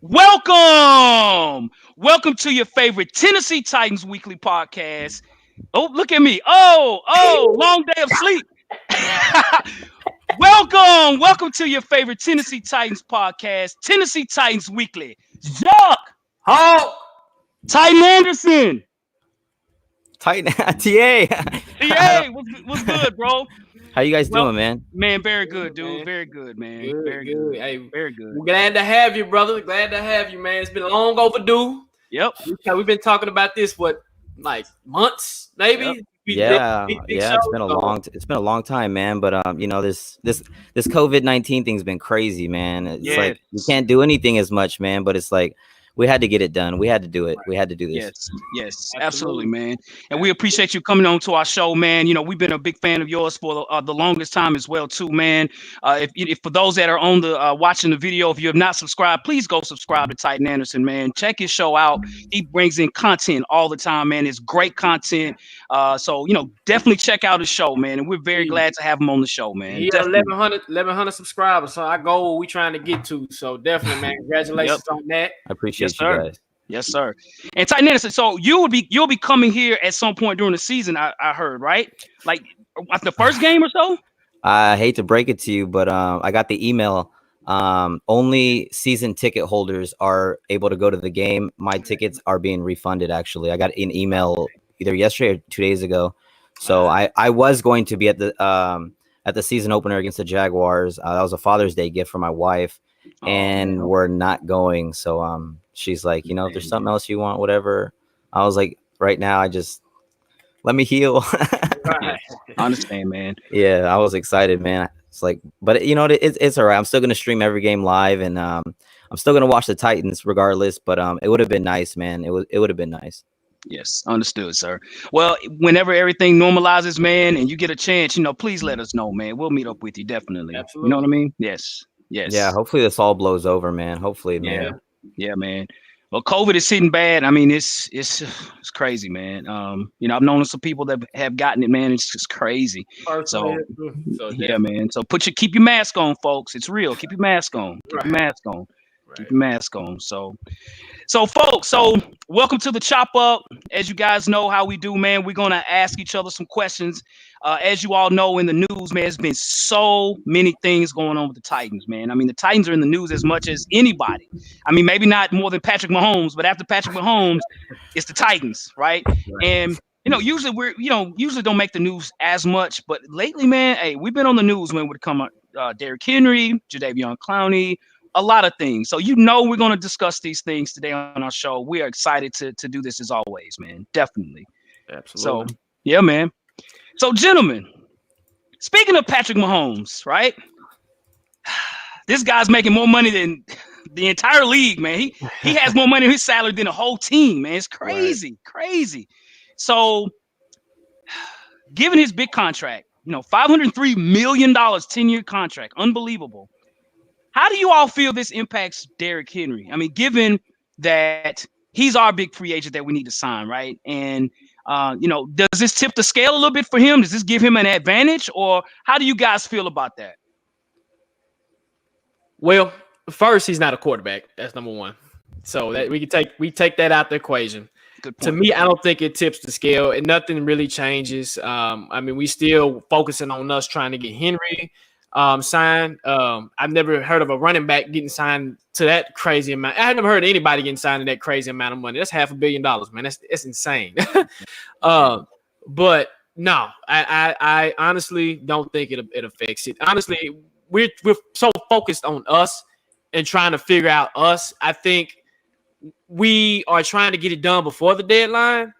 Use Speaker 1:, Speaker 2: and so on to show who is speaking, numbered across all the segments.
Speaker 1: Welcome to your favorite Tennessee Titans weekly podcast. Oh, look at me. Oh, long day of sleep. Welcome to your favorite Tennessee Titans podcast, Tennessee Titans Weekly. Jock,
Speaker 2: Hulk.
Speaker 1: Titan Anderson.
Speaker 3: Titan TA.
Speaker 1: Hey, what's good, bro?
Speaker 3: How you guys doing, man?
Speaker 1: Man, very good, dude. Very good, man. Very good.
Speaker 2: Hey,
Speaker 1: very good.
Speaker 2: We're glad to have you, brother. Glad to have you, man. It's been long overdue.
Speaker 1: Yep.
Speaker 2: We've been talking about this like months, maybe.
Speaker 1: Yep.
Speaker 3: It's been a long time, man. But this COVID-19 thing's been crazy, man. It's like we can't do anything as much, man. But it's like we had to get it done. We had to do it. We had to do this.
Speaker 1: Yes, absolutely, man. And we appreciate you coming on to our show, man. You know, we've been a big fan of yours for the longest time as well, too, man. If for those that are on the watching the video, if you have not subscribed, please go subscribe to Titan Anderson, man. Check his show out. He brings in content all the time, man. It's great content. So definitely check out his show, man. And we're very glad to have him on the show, man.
Speaker 2: He 1,100 subscribers. So our goal we trying to get to. So definitely, man. Congratulations on that.
Speaker 3: I appreciate you guys.
Speaker 1: Yes, sir. And Titan Anderson, so you'll be coming here at some point during the season, I heard, right? Like at the first game or so?
Speaker 3: I hate to break it to you, but I got the email. Only season ticket holders are able to go to the game. My tickets are being refunded, actually. I got an email either yesterday or 2 days ago. So I was going to be at the season opener against the Jaguars. That was a Father's Day gift for my wife. And we're not going. So she's like, if there's something else you want, whatever. I was like, right now, let me heal.
Speaker 1: I understand, man.
Speaker 3: Yeah, I was excited, man. It's like, but it's all right. I'm still gonna stream every game live, and I'm still gonna watch the Titans regardless. But it would have been nice, man. It would have been nice.
Speaker 1: Yes, understood, sir. Well, whenever everything normalizes, man, and you get a chance, please let us know, man. We'll meet up with you, definitely.
Speaker 2: Absolutely.
Speaker 1: You know what I mean? Yes.
Speaker 3: Yeah, hopefully this all blows over, man. Hopefully, man.
Speaker 1: Yeah, man. Well, COVID is hitting bad. I mean, it's crazy, man. I've known some people that have gotten it, man. It's just crazy. So yeah, man. So keep your mask on, folks. It's real. Keep your mask on. Keep your mask on. Keep your mask on. So folks, welcome to the Chop Up. As you guys know how we do, man, we're going to ask each other some questions. As you all know in the news, man, there's been so many things going on with the Titans, man. I mean, the Titans are in the news as much as anybody. I mean, maybe not more than Patrick Mahomes, but after Patrick Mahomes, it's the Titans, right? And usually usually don't make the news as much, but lately, man, hey, we've been on the news when it come Derrick Henry, Jadeveon Clowney, a lot of things. So we're going to discuss these things today on our show. We are excited to do this as always, man. Definitely.
Speaker 2: Absolutely.
Speaker 1: So, yeah, man. So, gentlemen, speaking of Patrick Mahomes, right? This guy's making more money than the entire league, man. He has more money in his salary than the whole team, man. It's crazy, crazy. So, given his big contract, $503 million 10-year contract, unbelievable. How do you all feel this impacts Derrick Henry? I mean, given that he's our big free agent that we need to sign, right? And, does this tip the scale a little bit for him? Does this give him an advantage? Or how do you guys feel about that?
Speaker 2: Well, first, he's not a quarterback. That's number one. So that we take that out the equation.
Speaker 1: Good point.
Speaker 2: To me, I don't think it tips the scale, and nothing really changes. I mean, we still focusing on us trying to get Henry signed. I've never heard of a running back getting signed to that crazy amount. I have never heard of anybody getting signed to that crazy amount of money. That's $500 million, man. That's insane. But no, I honestly don't think it affects it. Honestly, we're so focused on us and trying to figure out us. I think we are trying to get it done before the deadline.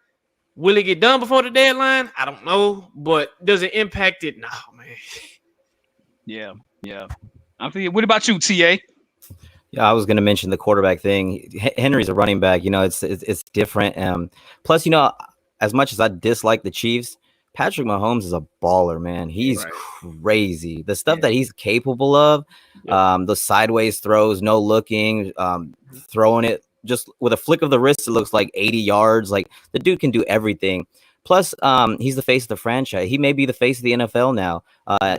Speaker 2: Will it get done before the deadline? I don't know, but does it impact it? No, man.
Speaker 1: Yeah. I'm thinking, what about you, TA?
Speaker 3: Yeah, I was going to mention the quarterback thing. Henry's a running back. It's different. Plus, as much as I dislike the Chiefs, Patrick Mahomes is a baller, man. He's crazy. The stuff that he's capable of, the sideways throws, no looking, throwing it just with a flick of the wrist, it looks like 80 yards. Like, the dude can do everything. Plus, he's the face of the franchise. He may be the face of the NFL now,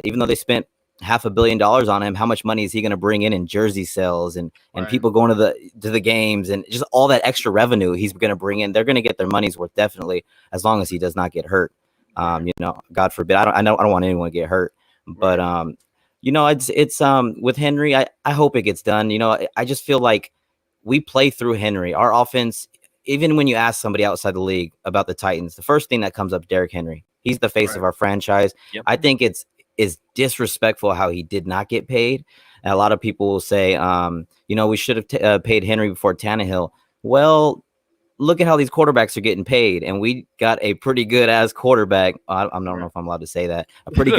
Speaker 3: even though they spent $500 million on him, how much money is he going to bring in jersey sales and people going to the games and just all that extra revenue he's going to bring in? They're going to get their money's worth, definitely, as long as he does not get hurt. God forbid. I don't want anyone to get hurt, but it's with Henry. I hope it gets done. I just feel like we play through Henry. Our offense, even when you ask somebody outside the league about the Titans, the first thing that comes up, Derrick Henry. He's the face of our franchise. Yep. I think it's disrespectful how he did not get paid. And a lot of people will say, we should have paid Henry before Tannehill. Well, look at how these quarterbacks are getting paid, and we got a pretty good ass quarterback. I don't know if I'm allowed to say that. A pretty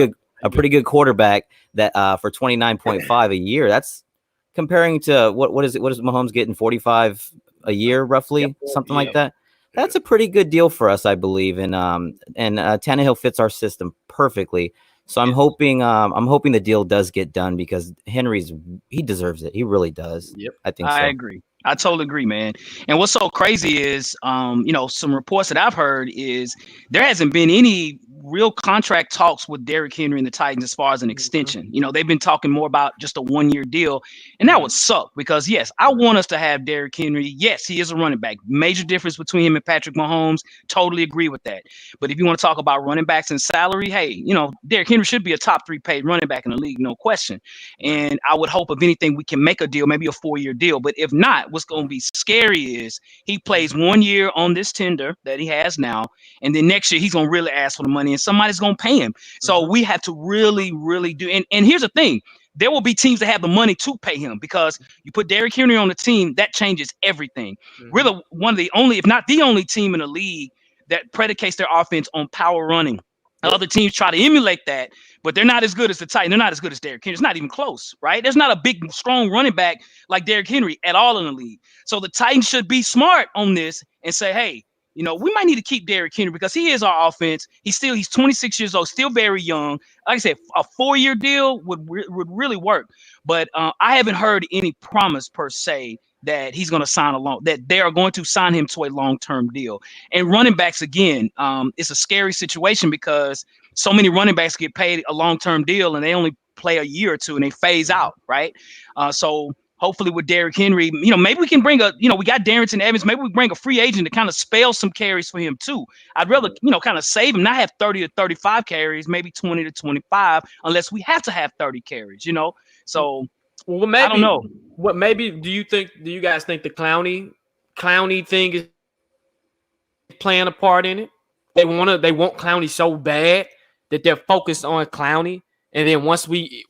Speaker 3: good quarterback that for 29.5 a year. That's comparing to what is Mahomes getting, 45 a year roughly, something like that. That's a pretty good deal for us, I believe, and Tannehill fits our system perfectly. So I'm hoping the deal does get done because he deserves it. He really does.
Speaker 1: Yep,
Speaker 3: I think
Speaker 1: I agree. I totally agree, man. And what's so crazy is, some reports that I've heard is there hasn't been any real contract talks with Derrick Henry and the Titans as far as an extension. They've been talking more about just a 1-year deal, and that would suck because yes, I want us to have Derrick Henry. Yes, he is a running back. Major difference between him and Patrick Mahomes. Totally agree with that. But if you want to talk about running backs and salary, hey, Derrick Henry should be a top 3 paid running back in the league, no question. And I would hope, if anything, we can make a deal, maybe a 4-year deal. But if not, what's going to be scary is he plays 1 year on this tender that he has now, and then next year he's going to really ask for the money and somebody's going to pay him. So we have to really, really do. And here's the thing. There will be teams that have the money to pay him because you put Derrick Henry on the team, that changes everything. Really one of the only, if not the only team in the league that predicates their offense on power running. Other teams try to emulate that, but they're not as good as the Titans. They're not as good as Derrick Henry. It's not even close, right? There's not a big, strong running back like Derrick Henry at all in the league. So the Titans should be smart on this and say, hey, we might need to keep Derrick Henry because he is our offense. He's 26 years old, still very young. Like I said, a 4-year deal would really work. But I haven't heard any promise per se that he's going to sign that they are going to sign him to a long-term deal. And running backs, again, it's a scary situation because so many running backs get paid a long-term deal and they only play a year or two and they phase out, right? So hopefully with Derrick Henry, maybe we can bring we got Darrington Evans. Maybe we bring a free agent to kind of spell some carries for him too. I'd rather, kind of save him, not have 30 to 35 carries, maybe 20 to 25, unless we have to have 30 carries, So
Speaker 2: well, maybe,
Speaker 1: I don't know.
Speaker 2: What maybe do you guys think the Clowney thing is playing a part in it? They want Clowney so bad that they're focused on Clowney, and then once we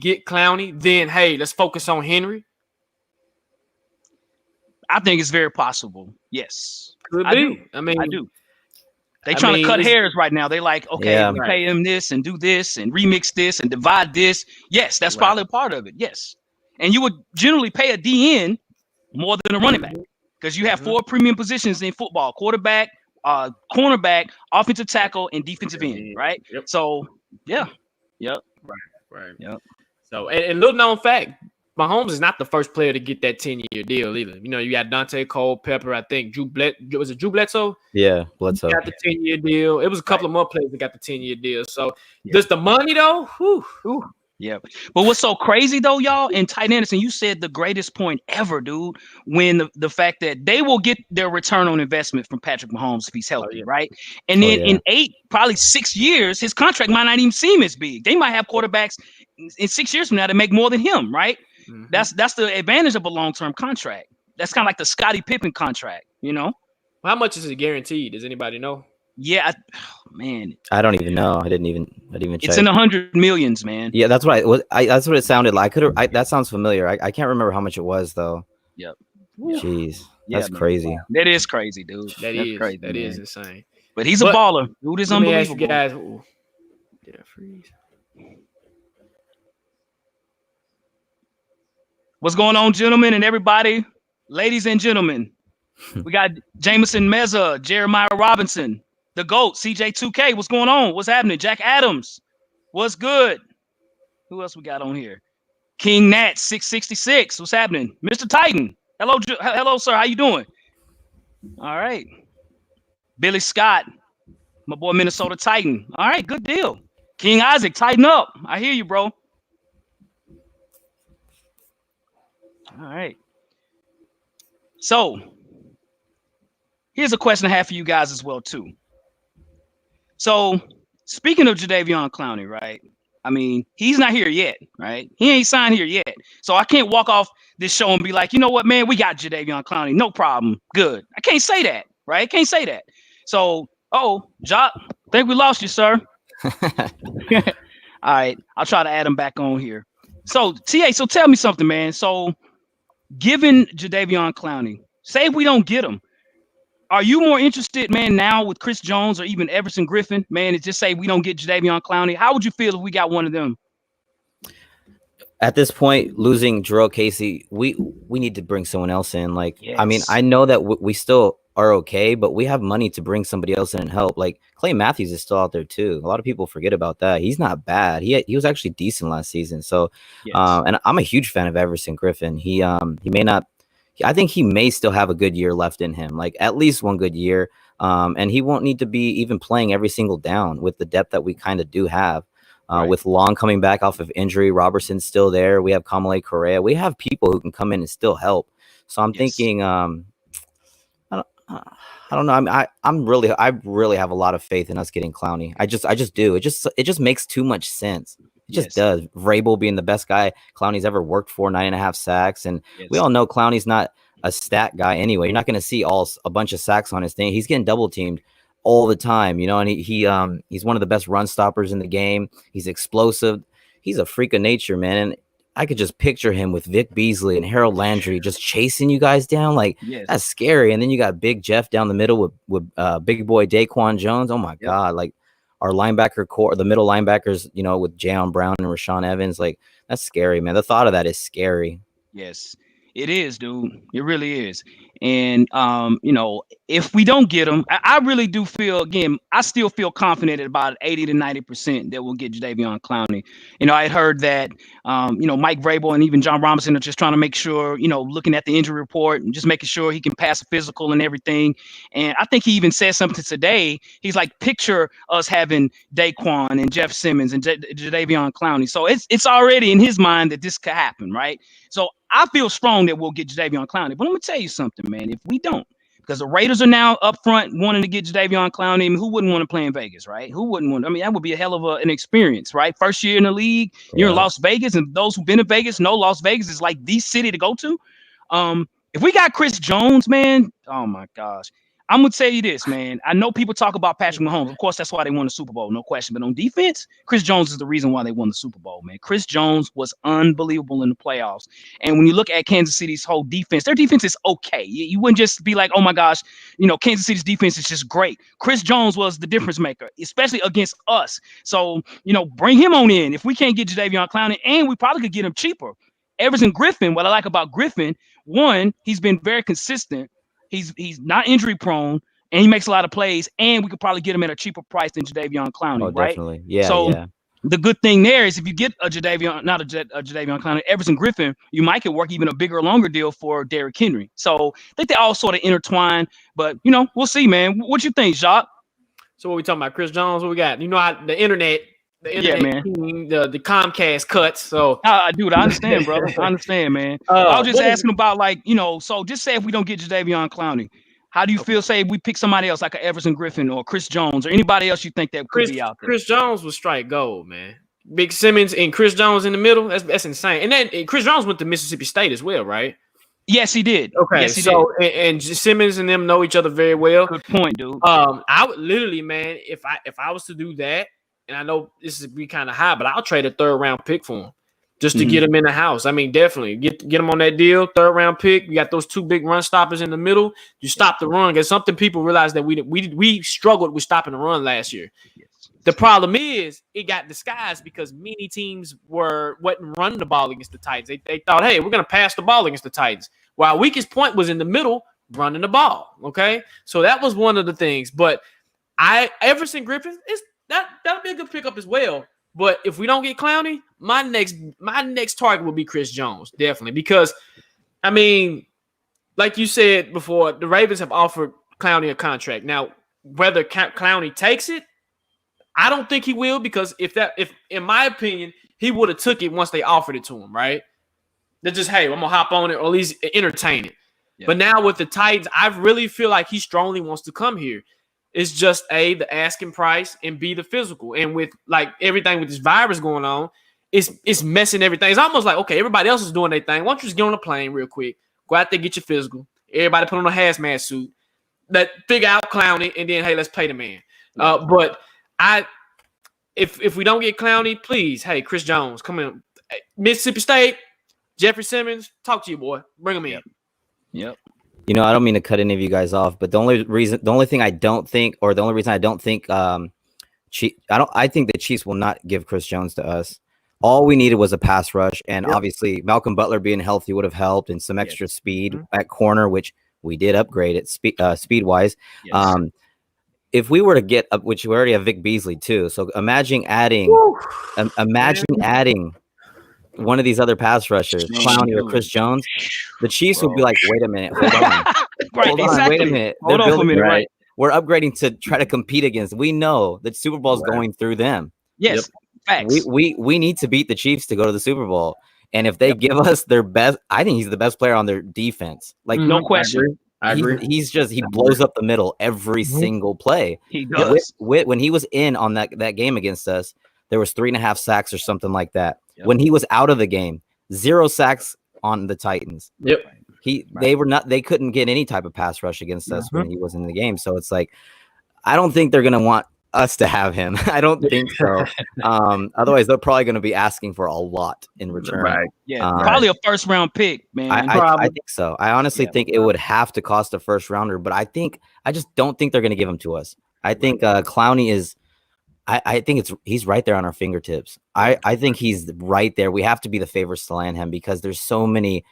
Speaker 2: get Clowney, then hey, let's focus on Henry.
Speaker 1: I think it's very possible. Yes,
Speaker 2: could
Speaker 1: I
Speaker 2: be.
Speaker 1: do.
Speaker 2: I mean,
Speaker 1: I do. They trying to cut hairs right now. They like, okay, we pay him this and do this and remix this and divide this. Yes, that's probably a part of it. Yes. And you would generally pay a DN more than a running back because you have 4 premium positions in football: quarterback, cornerback, offensive tackle, and defensive end, right?
Speaker 2: Yep.
Speaker 1: So, yeah. Yep.
Speaker 2: Right.
Speaker 1: Yep.
Speaker 2: So, and little known fact, Mahomes is not the first player to get that 10-year deal either. You got Dante Culpepper, I think Drew Bledsoe?
Speaker 3: Yeah, Bledsoe.
Speaker 2: Got the 10-year deal. It was a couple of more players that got the 10-year deal. So, does the money though? Whew.
Speaker 1: Yeah. But what's so crazy though, y'all, and Tight Anderson, you said the greatest point ever, dude, when the fact that they will get their return on investment from Patrick Mahomes if he's healthy, right? And then in 8, probably 6 years, his contract might not even seem as big. They might have quarterbacks in 6 years from now to make more than him, right? Mm-hmm. That's the advantage of a long-term contract. That's kind of like the Scottie Pippen contract,
Speaker 2: How much is it guaranteed? Does anybody know?
Speaker 1: Yeah, man.
Speaker 3: I don't even know. I didn't even check.
Speaker 1: It's in the $100 millions, man.
Speaker 3: Yeah, that's what that's what it sounded like. That sounds familiar. I can't remember how much it was though.
Speaker 1: Yep.
Speaker 3: Jeez, that's crazy.
Speaker 1: That is crazy, dude.
Speaker 2: That is crazy. That is insane.
Speaker 1: But he's a baller. Dude is unbelievable.
Speaker 2: Let me ask you guys. Did I freeze?
Speaker 1: What's going on, gentlemen and everybody? Ladies and gentlemen, we got Jameson Meza, Jeremiah Robinson, the GOAT, CJ2K. What's going on? What's happening? Jack Adams. What's good? Who else we got on here? King Nat 666. What's happening? Mr. Titan. Hello, sir. How you doing? All right. Billy Scott, my boy Minnesota Titan. All right, good deal. King Isaac, tighten up. I hear you, bro. All right. So here's a question I have for you guys as well too. So speaking of Jadeveon Clowney, right? I mean, he's not here yet, right? He ain't signed here yet. So I can't walk off this show and be like, you know what, man, we got Jadeveon Clowney. No problem. Good. I can't say that, right? Can't say that. So, Jock, think we lost you, sir. All right. I'll try to add him back on here. So, TA, so tell me something, man. So, given Jadeveon Clowney, say if we don't get him, are you more interested, man, now with Chris Jones or even Everson Griffin, man, to just say we don't get Jadeveon Clowney? How would you feel if we got one of them?
Speaker 3: At this point, losing Jarrell Casey, we need to bring someone else in. Like,
Speaker 1: yes.
Speaker 3: I mean, I know that we still are okay, but we have money to bring somebody else in and help. Like Clay Matthews is still out there too. A lot of people forget about that. He's not bad. He was actually decent last season. So, yes. And I'm a huge fan of Everson Griffin. He may not. I think he may still have a good year left in him, like at least one good year. And he won't need to be even playing every single down with the depth that we kind of do have. Right. With Long coming back off of injury, Robertson's still there. We have Kamale Correa. We have people who can come in and still help. So I'm thinking, I don't know. I really have a lot of faith in us getting Clowney. I just do. It just makes too much sense. It just does. Vrabel being the best guy Clowney's ever worked for, 9.5 sacks. And we all know Clowney's not a stat guy anyway. You're not going to see a bunch of sacks on his thing. He's getting double teamed all the time, you know, and he's one of the best run stoppers in the game. He's explosive. He's a freak of nature, man. And I could just picture him with Vic Beasley and Harold Landry just chasing you guys down. Like, that's scary. And then you got Big Jeff down the middle with big boy Daquan Jones. Oh my God. Like, our linebacker core, the middle linebackers, you know, with Jayon Brown and Rashaan Evans, like, that's scary, man. The thought of that is scary.
Speaker 1: Yes, it is, dude. It really is. And, you know, if we don't get him, I really do feel, again, I still feel confident at about 80 to 90% that we'll get Jadeveon Clowney. You know, I had heard that, you know, Mike Vrabel and even John Robinson are just trying to make sure, you know, looking at the injury report and just making sure he can pass a physical and everything. And I think he even said something today. He's like, picture us having Daquan and Jeff Simmons and Jadeveon Clowney. So it's already in his mind that this could happen, right? So I feel strong that we'll get Jadeveon Clowney. But I'm going to tell you something, man. If we don't, because the Raiders are now up front wanting to get Jadeveon Clowney. I mean, who wouldn't want to play in Vegas, right? Who wouldn't want? I mean, that would be a hell of an experience, right? First year in the league, you're in Las Vegas, and those who've been to Vegas know Las Vegas is like the city to go to. If we got Chris Jones, man, oh my gosh. I'm going to tell you this, man. I know people talk about Patrick Mahomes. Of course, that's why they won the Super Bowl, no question. But on defense, Chris Jones is the reason why they won the Super Bowl, man. Chris Jones was unbelievable in the playoffs. And when you look at Kansas City's whole defense, their defense is okay. You wouldn't just be like, oh, my gosh, you know, Kansas City's defense is just great. Chris Jones was the difference maker, especially against us. So, you know, bring him on in. If we can't get Jadeveon Clowney, and we probably could get him cheaper. Everson Griffin, what I like about Griffin, one, he's been very consistent. He's not injury prone, and he makes a lot of plays, and we could probably get him at a cheaper price than Jadeveon Clowney, right?
Speaker 3: Definitely. Yeah.
Speaker 1: So the good thing there is if you get a Jadeveon, not a Jadeveon Clowney, Everson Griffin, you might could work even a bigger, longer deal for Derrick Henry. So I think they all sort of intertwine, but you know, we'll see, man. What you think, Jacques?
Speaker 2: So what we talking about, Chris Jones? What we got? You know how the internet
Speaker 1: man.
Speaker 2: Team, the Comcast cuts. So,
Speaker 1: dude, I understand, brother. I understand, man. I was just asking about, like, you know, so just say if we don't get Jadeveon Clowney, how do you feel? Say if we pick somebody else like a Everson Griffin or Chris Jones or anybody else you think that could be out there.
Speaker 2: Chris Jones would strike gold, man. Big Simmons and Chris Jones in the middle. That's insane. And then Chris Jones went to Mississippi State as well, right?
Speaker 1: Yes, he did.
Speaker 2: Okay,
Speaker 1: yes, he
Speaker 2: did. And Simmons and them know each other very well.
Speaker 1: Good point, dude.
Speaker 2: I would literally, man, if I was to do that. And I know this is be kind of high, but I'll trade a 3rd round pick for him just to get him in the house. I mean, definitely get him on that deal. 3rd round pick. You got those 2 big run stoppers in the middle. You stop the run. Because something people realize that we struggled with stopping the run last year. Yes. The problem is it got disguised because many teams wasn't running the ball against the Titans. They thought, hey, we're gonna pass the ball against the Titans. While our weakest point was in the middle, running the ball. Okay, so that was one of the things. But Everson Griffin is. That'll be a good pickup as well. But if we don't get Clowney, my next target will be Chris Jones, definitely. Because, I mean, like you said before, the Ravens have offered Clowney a contract. Now, whether Clowney takes it, I don't think he will, because if in my opinion, he would have took it once they offered it to him, right? They're just, hey, I'm gonna hop on it or at least entertain it. Yeah. But now with the Titans, I really feel like he strongly wants to come here. It's just A, the asking price, and B, the physical. And with like everything with this virus going on, it's messing everything. It's almost like, okay, everybody else is doing their thing. Why don't you just get on a plane real quick, go out there, get your physical. Everybody put on a hazmat suit. Figure out Clowney, and then hey, let's pay the man. But if we don't get Clowney, please, hey, Chris Jones, come in. Mississippi State, Jeffrey Simmons, talk to you, boy. Bring him in.
Speaker 1: Yep.
Speaker 3: You know, I don't mean to cut any of you guys off, but the only reason I don't think I think I think the Chiefs will not give Chris Jones to us. All we needed was a pass rush, and obviously Malcolm Butler being healthy would have helped, and some extra speed at corner, which we did upgrade it speed wise. Yes. If we were to get up, which we already have Vic Beasley too, so imagine adding one of these other pass rushers, Clowney or Chris Jones, the Chiefs would be like, wait a minute, hold on. Wait a minute.
Speaker 1: Hold on for a minute, right?
Speaker 3: We're upgrading to try to compete against. We know that Super Bowl is going through them.
Speaker 1: Yes, facts.
Speaker 3: We need to beat the Chiefs to go to the Super Bowl. And if they give us their best, I think he's the best player on their defense. Like,
Speaker 1: no question.
Speaker 3: I agree. He blows up the middle every single play.
Speaker 1: He does.
Speaker 3: When he was in on that game against us, there was 3.5 sacks or something like that. Yep. When he was out of the game, 0 sacks on the Titans.
Speaker 2: Yep.
Speaker 3: They couldn't get any type of pass rush against us when he was in the game. So it's like, I don't think they're going to want us to have him. I don't think so. Otherwise, they're probably going to be asking for a lot in return.
Speaker 1: Right. Yeah. Probably a first round pick, man.
Speaker 3: I think so. I honestly think it would have to cost a first rounder, but I just don't think they're going to give him to us. I think Clowney is. I think he's right there on our fingertips. I think he's right there. We have to be the favorites to land him because there's so many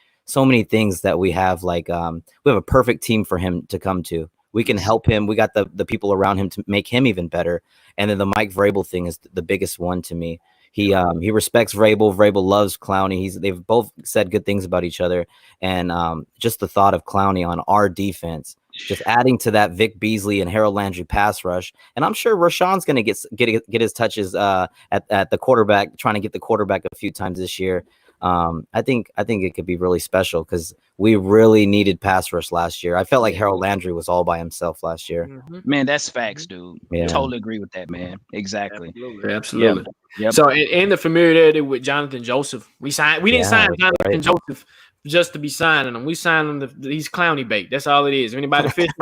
Speaker 3: things that we have. Like we have a perfect team for him to come to. We can help him. We got the people around him to make him even better. And then the Mike Vrabel thing is the biggest one to me. He respects Vrabel. Vrabel loves Clowney. They've both said good things about each other. And just the thought of Clowney on our defense, just adding to that Vic Beasley and Harold Landry pass rush. And I'm sure Rashawn's going to get his touches at the quarterback, trying to get the quarterback a few times this year. I think it could be really special because we really needed pass rush last year. I felt like Harold Landry was all by himself last year.
Speaker 1: Man, that's facts, dude. Yeah. Totally agree with that, man. Exactly.
Speaker 2: Absolutely. Yep. So in the familiarity with Jonathan Joseph, we didn't sign Jonathan Joseph just to be signing him. We signed him. He's Clowney bait. That's all it is. If anybody fishing,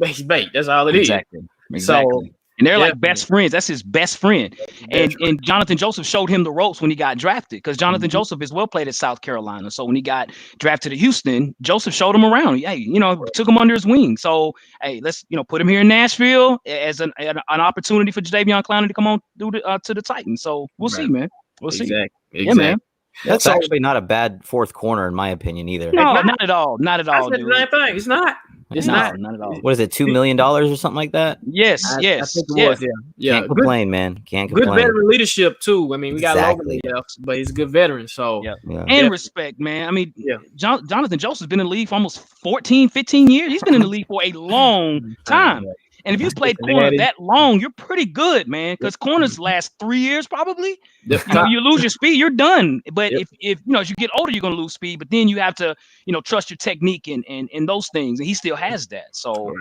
Speaker 2: he's bait. That's all it is.
Speaker 1: Exactly. So. And they're like best friends. That's his best friend. And Jonathan Joseph showed him the ropes when he got drafted because Jonathan Joseph is well played at South Carolina. So when he got drafted to Houston, Joseph showed him around. Hey, took him under his wing. So, hey, let's, put him here in Nashville as an opportunity for Jadeveon Clowney to come on to the Titans. So we'll see, man. We'll see. Yeah, man.
Speaker 3: That's actually not a bad fourth corner in my opinion either.
Speaker 1: No, not at all. Not at all.
Speaker 2: That's the same thing. It's not.
Speaker 1: It's not at all.
Speaker 3: What is it? $2 million or something like that?
Speaker 1: Yes.
Speaker 2: I think it was. Yeah.
Speaker 3: Can't complain, man. Can't complain.
Speaker 2: Good veteran leadership too. I mean, we got Logan left, but he's a good veteran. So
Speaker 1: and respect, man. I mean, Jonathan Joseph's been in the league for almost 14, 15 years. He's been in the league for a long time. And if you played corner that long, you're pretty good, man. Because corners last 3 years probably. You lose your speed, you're done. But if as you get older, you're gonna lose speed. But then you have to trust your technique and those things. And he still has that. So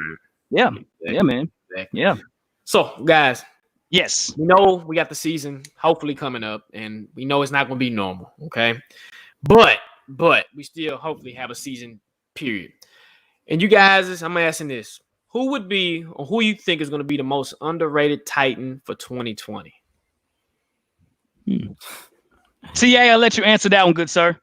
Speaker 1: man. Yeah.
Speaker 2: So guys,
Speaker 1: yes,
Speaker 2: we know we got the season hopefully coming up, and we know it's not gonna be normal. Okay, but we still hopefully have a season period. And you guys, I'm asking this. Who would be, or who you think is going to be the most underrated Titan for 2020?
Speaker 1: CA, I'll let you answer that one, good sir.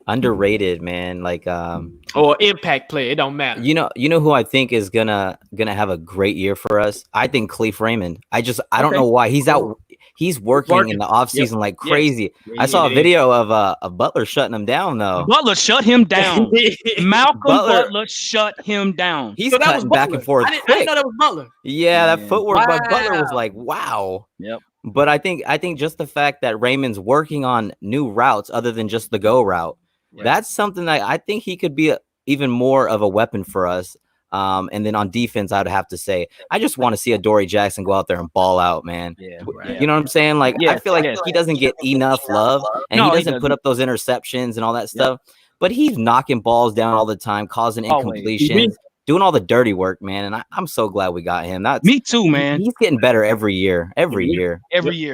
Speaker 3: Underrated, man. Like
Speaker 2: or impact player, it don't matter.
Speaker 3: You know who I think is gonna have a great year for us? I think Cleef Raymond. I don't know why. He's working in the offseason like crazy. I saw a video of Butler shutting him down though.
Speaker 1: Butler shut him down. Malcolm Butler shut him down.
Speaker 3: He's cutting back and forth.
Speaker 2: I didn't know that was Butler.
Speaker 3: Yeah, that footwork by Butler was like, wow.
Speaker 1: Yep.
Speaker 3: But I think just the fact that Raymond's working on new routes other than just the go route, that's something that I think he could be even more of a weapon for us. And then on defense, I'd have to say, I just want to see Adoree Jackson go out there and ball out, man.
Speaker 1: Yeah,
Speaker 3: you know what I'm saying? Like, I feel like he doesn't get enough love, and he doesn't put up those interceptions and all that stuff. But he's knocking balls down all the time, causing incompletions, doing all the dirty work, man. And I'm so glad we got him.
Speaker 1: Me too, man.
Speaker 3: He's getting better every year,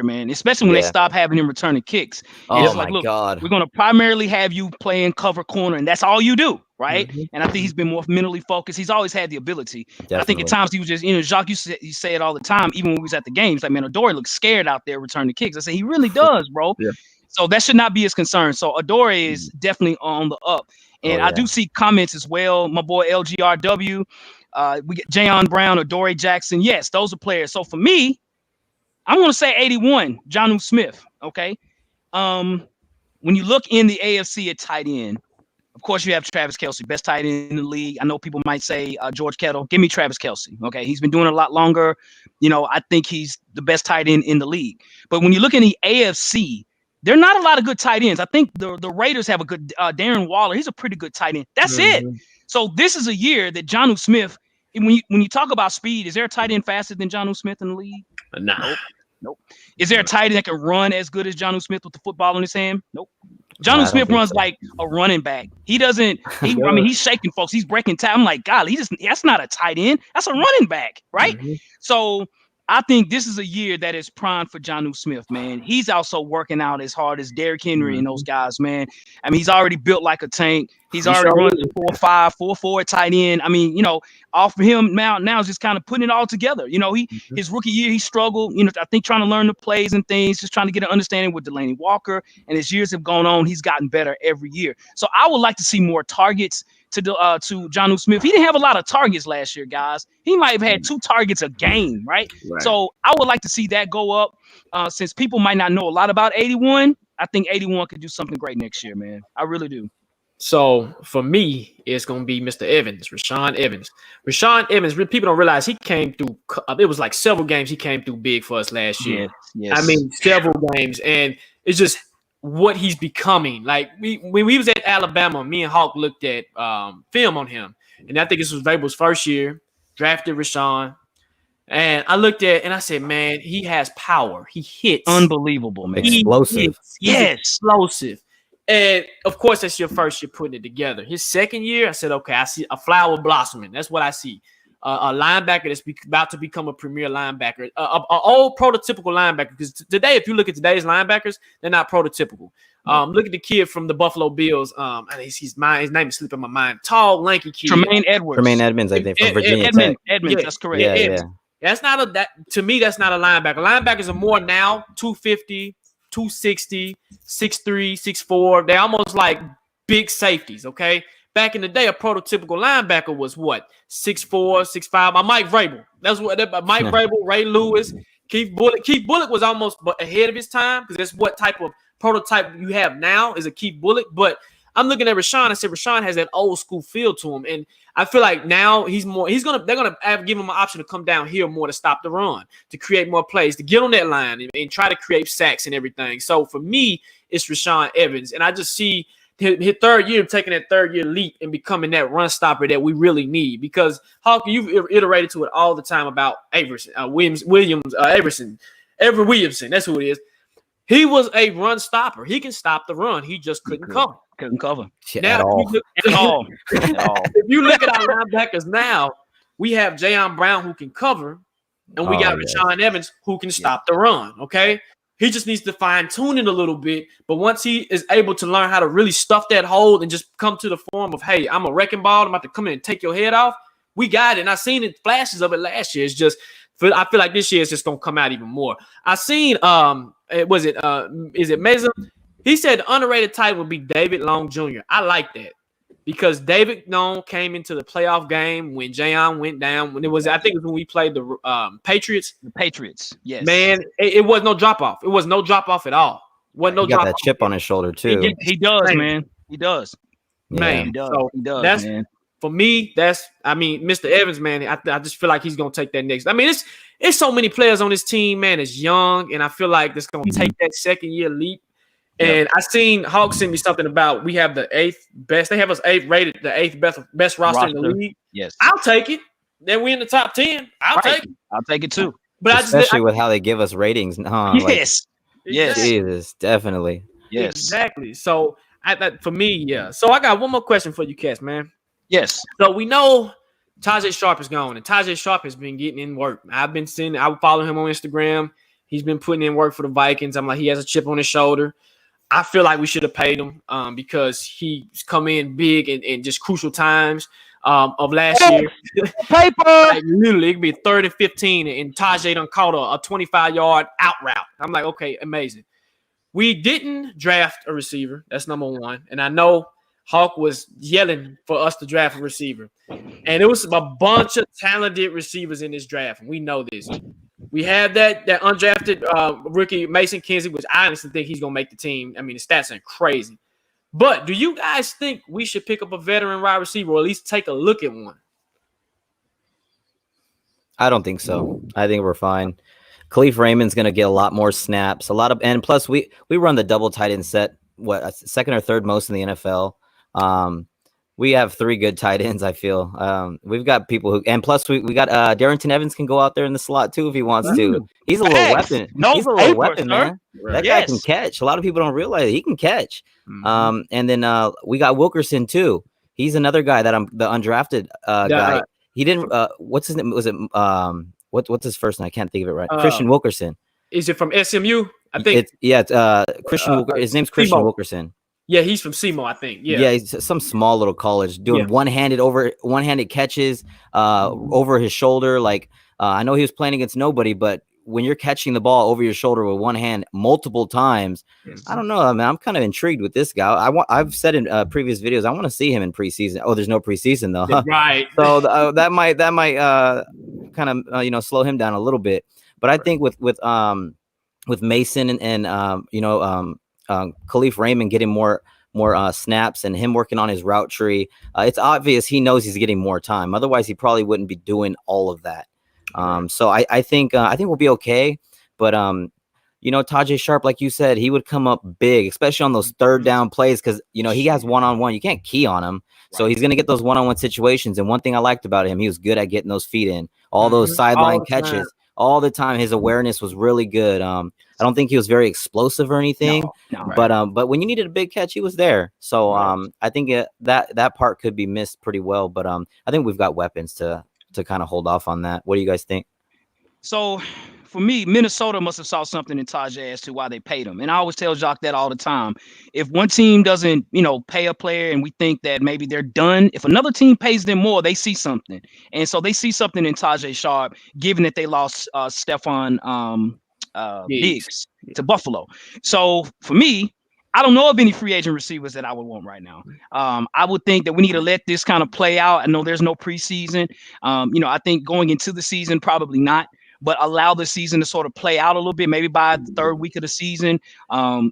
Speaker 1: man. Especially when they stop having him returning kicks. And
Speaker 3: Oh
Speaker 1: it's like,
Speaker 3: my
Speaker 1: look,
Speaker 3: God,
Speaker 1: we're gonna primarily have you playing cover corner, and that's all you do, right? And I think he's been more mentally focused. He's always had the ability. I think at times he was just, Jacques, you say it all the time, even when we was at the games. Like, man, Adoree looks scared out there returning kicks. I say he really does, bro. So that should not be his concern. So Adoree is definitely on the up. And I do see comments as well. My boy LGRW. We get Jayon Brown, Adoree Jackson. Yes, those are players. So for me, I'm going to say 81, Jonnu Smith. Okay. When you look in the AFC at tight end, of course, you have Travis Kelce, best tight end in the league. I know people might say George Kittle. Give me Travis Kelce. Okay. He's been doing it a lot longer. I think he's the best tight end in the league. But when you look in the AFC, there are not a lot of good tight ends. I think the Raiders have a good Darren Waller. He's a pretty good tight end. That's it. So this is a year that Jonnu Smith, when you talk about speed, is there a tight end faster than Jonnu Smith in the league?
Speaker 2: Nah.
Speaker 1: Nope. Is there a tight end that can run as good as Jonnu Smith with the football in his hand? Nope. Jonnu Smith runs like a running back. He doesn't. I mean, he's shaking folks. He's breaking time. I'm like, God, that's not a tight end. That's a running back, right? So I think this is a year that is prime for Jonnu Smith, man. He's also working out as hard as Derrick Henry and those guys, man. I mean, he's already built like a tank. He's already running 4-5, 4-4 tight end. I mean, off of him now is just kind of putting it all together. His rookie year, he struggled, I think trying to learn the plays and things, just trying to get an understanding with Delaney Walker. And as years have gone on, he's gotten better every year. So I would like to see more targets to Jonnu Smith. He didn't have a lot of targets last year, guys. He might have had 2 targets a game, right? So I would like to see that go up. Since people might not know a lot about 81, I think 81 could do something great next year, man. I really do.
Speaker 2: So for me, it's going to be Mr. Evans, Rashaan Evans. Rashaan Evans, people don't realize he came through. It was like several games he came through big for us last year.
Speaker 1: Yes.
Speaker 2: I mean, several games. And it's just what he's becoming. Like when we was at Alabama, me and Hawk looked at film on him. And I think this was Vrabel's first year, drafted Rashaan. And I looked at and I said, man, he has power. He hits.
Speaker 1: Unbelievable, man.
Speaker 3: Explosive.
Speaker 2: He's explosive. And of course, that's your first year putting it together. His second year, I said, okay, I see a flower blossoming. That's what I see. A linebacker that's about to become a premier linebacker, an old prototypical linebacker. Because today, if you look at today's linebackers, they're not prototypical. Look at the kid from the Buffalo Bills. His name is slipping my mind. Tall, lanky kid.
Speaker 1: Tremaine Edmonds,
Speaker 3: I think, from Virginia Tech.
Speaker 1: Edmonds, that's correct.
Speaker 3: Yeah.
Speaker 2: That's not to me, that's not a linebacker. Linebackers are more now 250, 260, 6'3", 6'4". They're almost like big safeties, okay? Back in the day, a prototypical linebacker was what? 6'4", 6'5". Mike Vrabel. That's what Mike Vrabel, Ray Lewis, Keith Bullock. Keith Bullock was almost ahead of his time because that's what type of prototype you have now is a Keith Bullock. But I'm looking at Rashaan. I said Rashaan has that old school feel to him, and I feel like now they're gonna give him an option to come down here more to stop the run, to create more plays, to get on that line and try to create sacks and everything. So for me, it's Rashaan Evans, and I just see his third year taking that third year leap and becoming that run stopper that we really need. Because Hawk, you've iterated to it all the time about Everson, Everett Williamson. That's who it is. He was a run stopper. He can stop the run. He just couldn't cover.
Speaker 3: At all.
Speaker 2: If you look at our linebackers now, we have Jayon Brown who can cover, and we got Rashaan Evans who can stop the run. Okay, he just needs to fine tune it a little bit. But once he is able to learn how to really stuff that hole and just come to the form of, hey, I'm a wrecking ball. I'm about to come in and take your head off. We got it. And I seen it flashes of it last year. It's just, I feel like this year is just gonna come out even more. I seen is it Meza? He said the underrated type would be David Long Jr. I like that because David Long came into the playoff game when Jayon went down. I think it was when we played the Patriots.
Speaker 1: The Patriots, yes.
Speaker 2: Man, it was no drop off. It was no drop off at all. Wasn't no drop off.
Speaker 3: He got that chip on his shoulder too.
Speaker 1: He does, man. He does.
Speaker 2: Man,
Speaker 1: he does.
Speaker 2: So
Speaker 1: he does, man.
Speaker 2: For me, Mr. Evans, man, I just feel like he's going to take that next. I mean, it's so many players on this team, man, is young, and I feel like it's going to take that second year leap. And I seen Hawk send me something about we have the 8th best. They have us 8th rated, the 8th best roster in the league.
Speaker 1: Yes,
Speaker 2: I'll take it. Then we in the top 10. I'll take it.
Speaker 1: I'll take it too.
Speaker 2: But
Speaker 3: especially with how they give us ratings.
Speaker 1: Yes. Yes.
Speaker 3: Jesus, definitely.
Speaker 1: Yes.
Speaker 2: Exactly. So for me, yeah. So I got one more question for you, Cass, man.
Speaker 1: Yes.
Speaker 2: So we know Tajay Sharp is gone, and Tajay Sharp has been getting in work. I would follow him on Instagram. He's been putting in work for the Vikings. I'm like, he has a chip on his shoulder. I feel like we should have paid him because he's come in big in just crucial times of last year.
Speaker 1: Paper.
Speaker 2: Like literally, it could be 3rd and 15, and Tajay done caught a 25-yard out route. I'm like, okay, amazing. We didn't draft a receiver. That's number one. And I know Hawk was yelling for us to draft a receiver. And it was a bunch of talented receivers in this draft. And we know this. We have that undrafted rookie, Mason Kinsey, which I honestly think he's going to make the team. I mean, the stats are crazy. But do you guys think we should pick up a veteran wide receiver or at least take a look at one?
Speaker 3: I don't think so. I think we're fine. Khalif Raymond's going to get a lot more snaps, and plus we run the double tight end set, second or third most in the NFL. We have 3 good tight ends. I feel we've got people who, and plus we got Darrington Evans can go out there in the slot too if he wants to. He's a little weapon. He's a little weapon, man. That guy can catch. A lot of people don't realize he can catch. And then we got Wilkerson too. He's another guy that the undrafted guy. He didn't. What's his name? Was it what's his first name? I can't think of it right. Christian Wilkerson.
Speaker 2: Is it from SMU? I think.
Speaker 3: It's Christian. His name's Christian Wilkerson.
Speaker 2: Yeah, he's from SEMO, I think.
Speaker 3: Yeah, he's some small little college doing one-handed catches over his shoulder. Like I know he was playing against nobody, but when you're catching the ball over your shoulder with one hand multiple times, I don't know. I mean, I'm kind of intrigued with this guy. I've said in previous videos, I want to see him in preseason. Oh, there's no preseason though, huh?
Speaker 2: Right?
Speaker 3: So that might kind of slow him down a little bit. But I think with Mason and Khalif Raymond getting more snaps and him working on his route tree, it's obvious he knows he's getting more time. Otherwise, he probably wouldn't be doing all of that. So I think we'll be okay. But Tajay Sharp, like you said, he would come up big, especially on those third down plays because he has one-on-one. You can't key on him, so he's gonna get those one-on-one situations. And one thing I liked about him, he was good at getting those feet in, all those sideline catches. All the time, his awareness was really good. I don't think he was very explosive or anything, but when you needed a big catch, he was there. So I think that part could be missed pretty well. But I think we've got weapons to kind of hold off on that. What do you guys think?
Speaker 1: So for me, Minnesota must have saw something in Tajay as to why they paid him. And I always tell Jacques that all the time. If one team doesn't, pay a player and we think that maybe they're done, if another team pays them more, they see something. And so they see something in Tajay Sharp, given that they lost Stephon Diggs to Buffalo. So for me, I don't know of any free agent receivers that I would want right now. I would think that we need to let this kind of play out. I know there's no preseason. I think going into the season, probably not. But allow the season to sort of play out a little bit, maybe by the 3rd week of the season, whether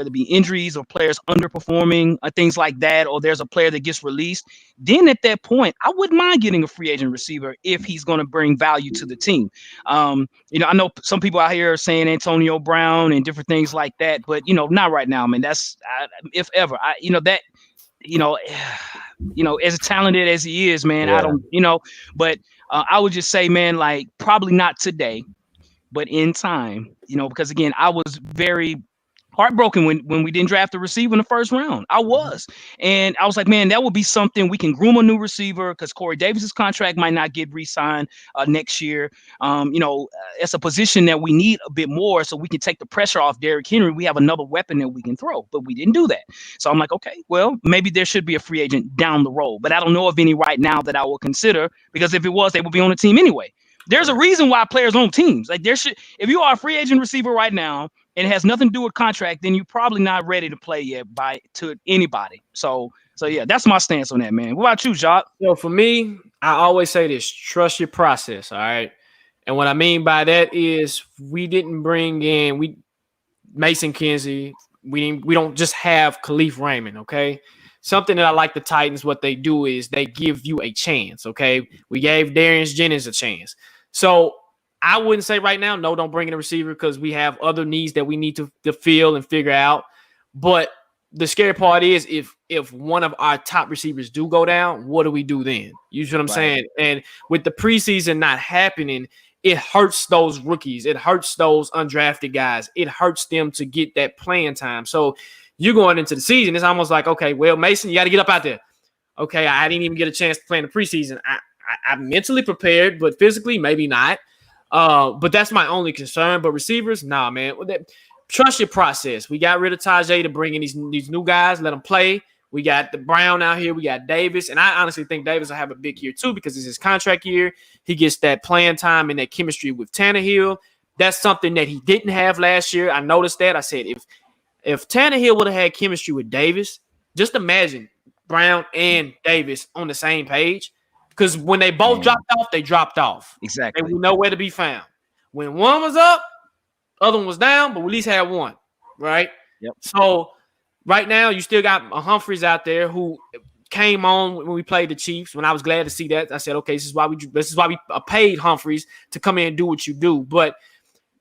Speaker 1: it be injuries or players underperforming, things like that, or there's a player that gets released. Then at that point, I wouldn't mind getting a free agent receiver if he's going to bring value to the team. I know some people out here are saying Antonio Brown and different things like that, but, not right now, man. That's if ever, as talented as he is, man, I don't, but I would just say, man, like probably not today, but in time, because again, I was very heartbroken when we didn't draft a receiver in the 1st round. I was. And I was like, man, that would be something. We can groom a new receiver because Corey Davis's contract might not get re-signed next year. It's a position that we need a bit more so we can take the pressure off Derrick Henry. We have another weapon that we can throw, but we didn't do that. So I'm like, okay, well, maybe there should be a free agent down the road, but I don't know of any right now that I will consider because if it was, they would be on the team anyway. There's a reason why players own teams. Like if you are a free agent receiver right now and it has nothing to do with contract, then you're probably not ready to play yet to anybody. So yeah, that's my stance on that, man. What about you, Jacques?
Speaker 2: For me, I always say this: trust your process. All right, and what I mean by that is we didn't bring in Mason Kinsey. We don't just have Khalif Raymond. Okay. Something that I like the Titans, what they do is they give you a chance, okay? We gave Darius Jennings a chance. So I wouldn't say right now, no, don't bring in a receiver because we have other needs that we need to fill and figure out. But the scary part is if one of our top receivers do go down, what do we do then? You see what I'm saying? And with the preseason not happening, it hurts those rookies. It hurts those undrafted guys. It hurts them to get that playing time. So you're going into the season. It's almost like, okay, well, Mason, you got to get up out there. Okay, I didn't even get a chance to play in the preseason. I'm mentally prepared, but physically, maybe not. But that's my only concern. But receivers, nah, man. Trust your process. We got rid of Tajay to bring in these new guys, let them play. We got the Brown out here. We got Davis. And I honestly think Davis will have a big year too because it's his contract year. He gets that playing time and that chemistry with Tannehill. That's something that he didn't have last year. I noticed that. I said, if Tannehill would have had chemistry with Davis, just imagine Brown and Davis on the same page. Because when they both dropped off, they dropped off.
Speaker 1: Exactly.
Speaker 2: They were nowhere to be found. When one was up, other one was down, but we at least had one, right?
Speaker 1: Yep.
Speaker 2: So right now, you still got a Humphreys out there who came on when we played the Chiefs. When I was glad to see that, I said, okay, this is why we paid Humphreys to come in and do what you do. But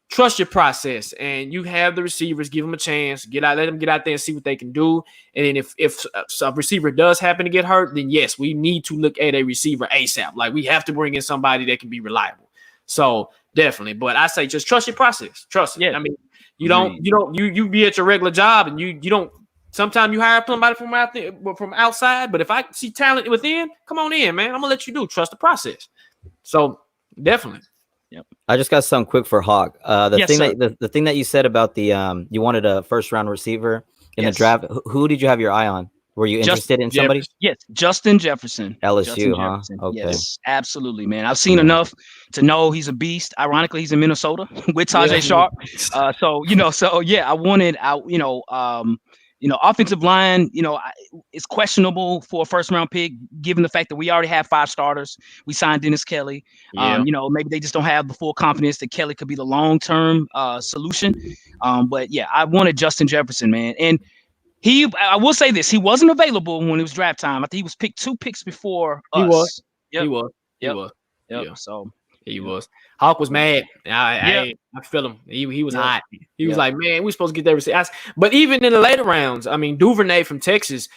Speaker 2: trust your process, and you have the receivers. Give them a chance. Let them get out there and see what they can do. And then if a receiver does happen to get hurt, then yes, we need to look at a receiver ASAP. Like we have to bring in somebody that can be reliable. So definitely, but I say just trust your process. Trust it. Yeah. I mean, you be at your regular job and you don't. Sometimes you hire somebody from out there, from outside. But if I see talent within, come on in, man. I'm gonna let you do. Trust the process. So definitely.
Speaker 3: Yep. I just got something quick for Hawk. The thing that you said about the you wanted a first round receiver in the draft. Who did you have your eye on? Were you interested in somebody?
Speaker 1: Yes, Justin Jefferson.
Speaker 3: LSU,
Speaker 1: Jefferson.
Speaker 3: Okay.
Speaker 1: Yes, absolutely, man. I've seen enough to know he's a beast. Ironically, he's in Minnesota with Tajay Sharp. I wanted offensive line, it's questionable for a first round pick, given the fact that we already have 5 starters. We signed Dennis Kelly. Maybe they just don't have the full confidence that Kelly could be the long-term solution. But yeah, I wanted Justin Jefferson, man. And I will say this, he wasn't available when it was draft time. I think he was picked 2 picks before us.
Speaker 2: He was.
Speaker 1: So
Speaker 2: he was. Hawk was mad. I feel him. He was hot. He was like, man, we're supposed to get that receiver. But even in the later rounds, I mean, Duvernay from Texas,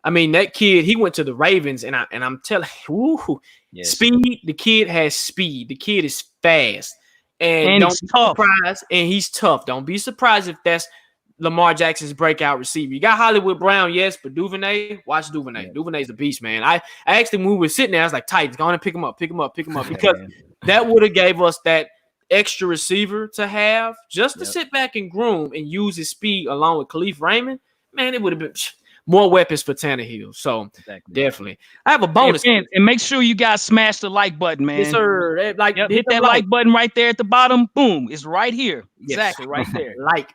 Speaker 2: I mean, that kid, he went to the Ravens, and I'm telling you, speed. The kid has speed. The kid is fast. And don't be surprised. And he's tough. Don't be surprised if that's Lamar Jackson's breakout receiver. You got Hollywood Brown, yes, but Duvernay, watch Duvernay. Duvernay's a beast, man. I actually, when we were sitting there, I was like, Titans, go on and pick him up, because that would have gave us that extra receiver to have just to sit back and groom and use his speed along with Khalif Raymond. Man, it would have been more weapons for Tannehill. So definitely. I have a bonus.
Speaker 1: And make sure you guys smash the like button, man.
Speaker 2: Yes, sir.
Speaker 1: Hit that like button right there at the bottom. Boom. It's right here. Exactly, right there.
Speaker 2: Like.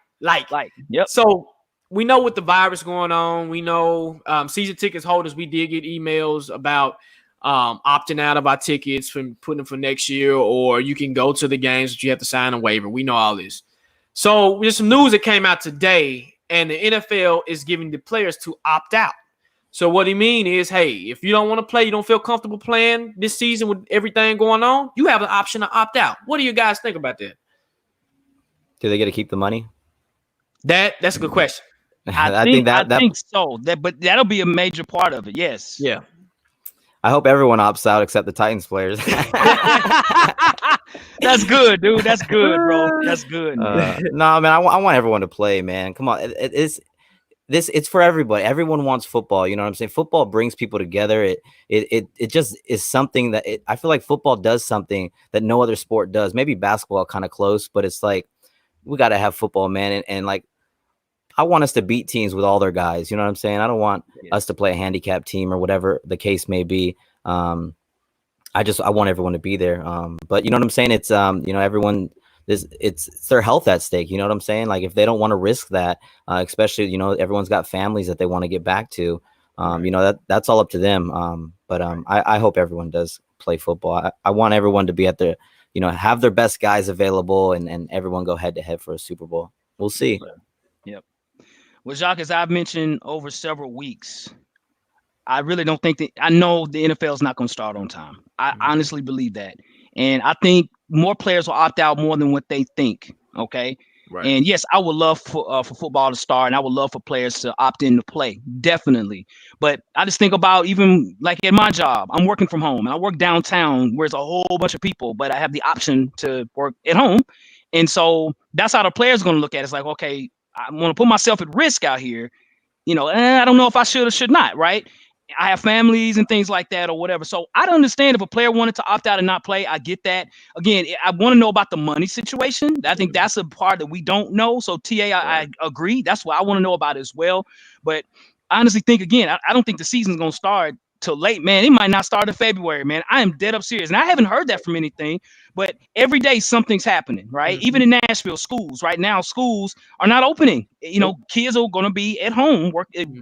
Speaker 1: Yep.
Speaker 2: So we know with the virus going on, we know season tickets holders, we did get emails about opting out of our tickets from putting them for next year, or you can go to the games, but you have to sign a waiver. We know all this. So there's some news that came out today, and the NFL is giving the players to opt out. So what he mean is, hey, if you don't want to play, you don't feel comfortable playing this season with everything going on, you have an option to opt out. What do you guys think about that?
Speaker 3: Do they get to keep the money?
Speaker 2: That's a good question.
Speaker 1: I think so. But that'll be a major part of it. Yes.
Speaker 2: Yeah.
Speaker 3: I hope everyone opts out except the Titans players.
Speaker 1: That's good, dude. That's good, bro. That's good.
Speaker 3: No, man. I want everyone to play, man. Come on. It's for everybody. Everyone wants football. You know what I'm saying? Football brings people together. It just is something that I feel like football does something that no other sport does. Maybe basketball kind of close, but it's like we got to have football, man. And like, I want us to beat teams with all their guys. You know what I'm saying? I don't want us to play a handicap team or whatever the case may be. I want everyone to be there. But you know what I'm saying? It's, everyone, it's their health at stake. You know what I'm saying? Like if they don't want to risk that, especially, everyone's got families that they want to get back to, that's all up to them. But I hope everyone does play football. I want everyone to be at their, have their best guys available and everyone go head to head for a Super Bowl. We'll see.
Speaker 1: Yep. Well, Jacques, as I've mentioned over several weeks, I really don't think that I know the NFL is not going to start on time. I honestly believe that. And I think more players will opt out more than what they think. Okay.
Speaker 2: Right.
Speaker 1: And yes, I would love for football to start, and I would love for players to opt in to play, definitely. But I just think about even like at my job, I'm working from home, and I work downtown where there's a whole bunch of people, but I have the option to work at home. And so that's how the players are going to look at it. It's like, okay, I'm going to put myself at risk out here. I don't know if I should or should not, right? I have families and things like that or whatever. So I don't understand if a player wanted to opt out and not play. I get that. Again, I want to know about the money situation. I think that's a part that we don't know. So TA, I agree. That's what I want to know about as well. But I honestly think, again, I don't think the season's going to start till late, man. It might not start in February, man. I am dead up serious. And I haven't heard that from anything, but every day something's happening, right? Even in Nashville, schools right now, schools are not opening. Kids are going to be at home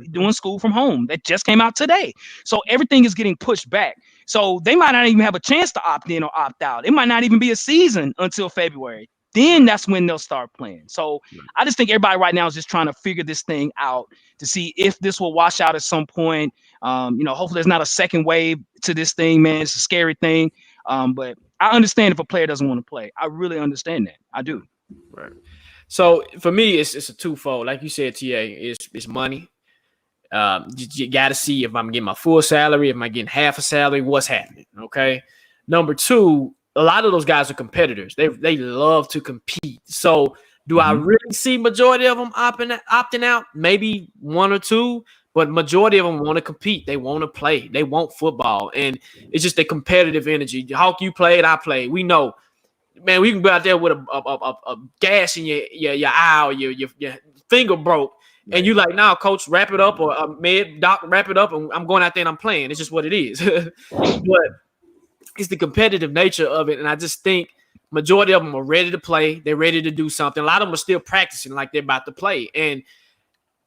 Speaker 1: doing school from home. That just came out today. So everything is getting pushed back. So they might not even have a chance to opt in or opt out. It might not even be a season until February. Then that's when they'll start playing. So I just think everybody right now is just trying to figure this thing out to see if this will wash out at some point. Hopefully there's not a second wave to this thing, man. It's a scary thing. But I understand if a player doesn't want to play. I really understand that. I do.
Speaker 2: Right. So for me, it's a twofold. Like you said, TA, it's money. You got to see if I'm getting my full salary, if I'm getting half a salary, what's happening. Okay. Number two, a lot of those guys are competitors. They love to compete. So do I really see majority of them opting out? Maybe one or two, but majority of them want to compete. They want to play. They want football. And it's just a competitive energy. Hawk, you played, I played. We know, man, we can go out there with a gash in your eye or your finger broke. And you like, nah, coach, wrap it up, or doc, wrap it up, and I'm going out there and I'm playing. It's just what it is. But it's the competitive nature of it, and I just think majority of them are ready to play. They're ready to do something. A lot of them are still practicing like they're about to play, and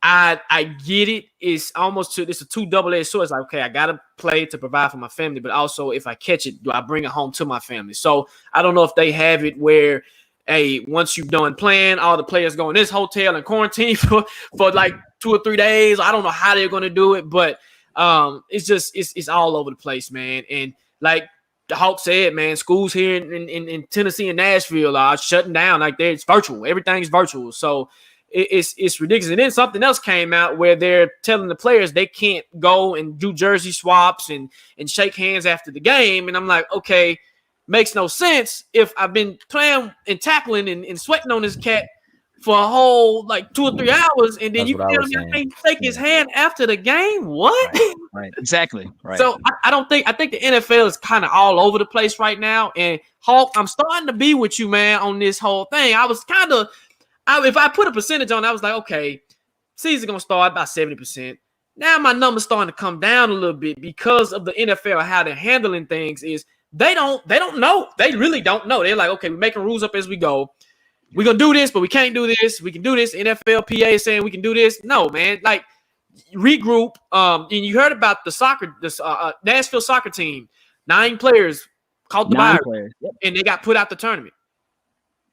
Speaker 2: I get it. It's a two double-edged sword. It's like, okay, I gotta play to provide for my family, but also if I catch it, do I bring it home to my family? So I don't know if they have it where, hey, once you've done playing, all the players go in this hotel and quarantine for like 2 or 3 days. I don't know how they're going to do it, but it's all over the place, man. And like the Hawk said, man, schools here in Tennessee and Nashville are shutting down. Like it's virtual. Everything's virtual. So it's ridiculous. And then something else came out where they're telling the players they can't go and do jersey swaps and shake hands after the game. And I'm like, okay, makes no sense if I've been playing and tackling and sweating on this cat for a whole like 2 or 3 hours, and then you tell me I can't shake his hand after the game. What?
Speaker 1: Right. Exactly. Right.
Speaker 2: So I think the NFL is kind of all over the place right now. And Hawk, I'm starting to be with you, man, on this whole thing. I was if I put a percentage on, I was like, okay, season gonna start about 70%. Now my number's starting to come down a little bit because of the NFL, how they're handling things is they don't know. They really don't know. They're like, okay, we're making rules up as we go. We're going to do this, but we can't do this. We can do this. NFLPA is saying we can do this. No, man. Like, regroup. And you heard about the Nashville soccer team. 9 players caught the virus, and they got put out the tournament.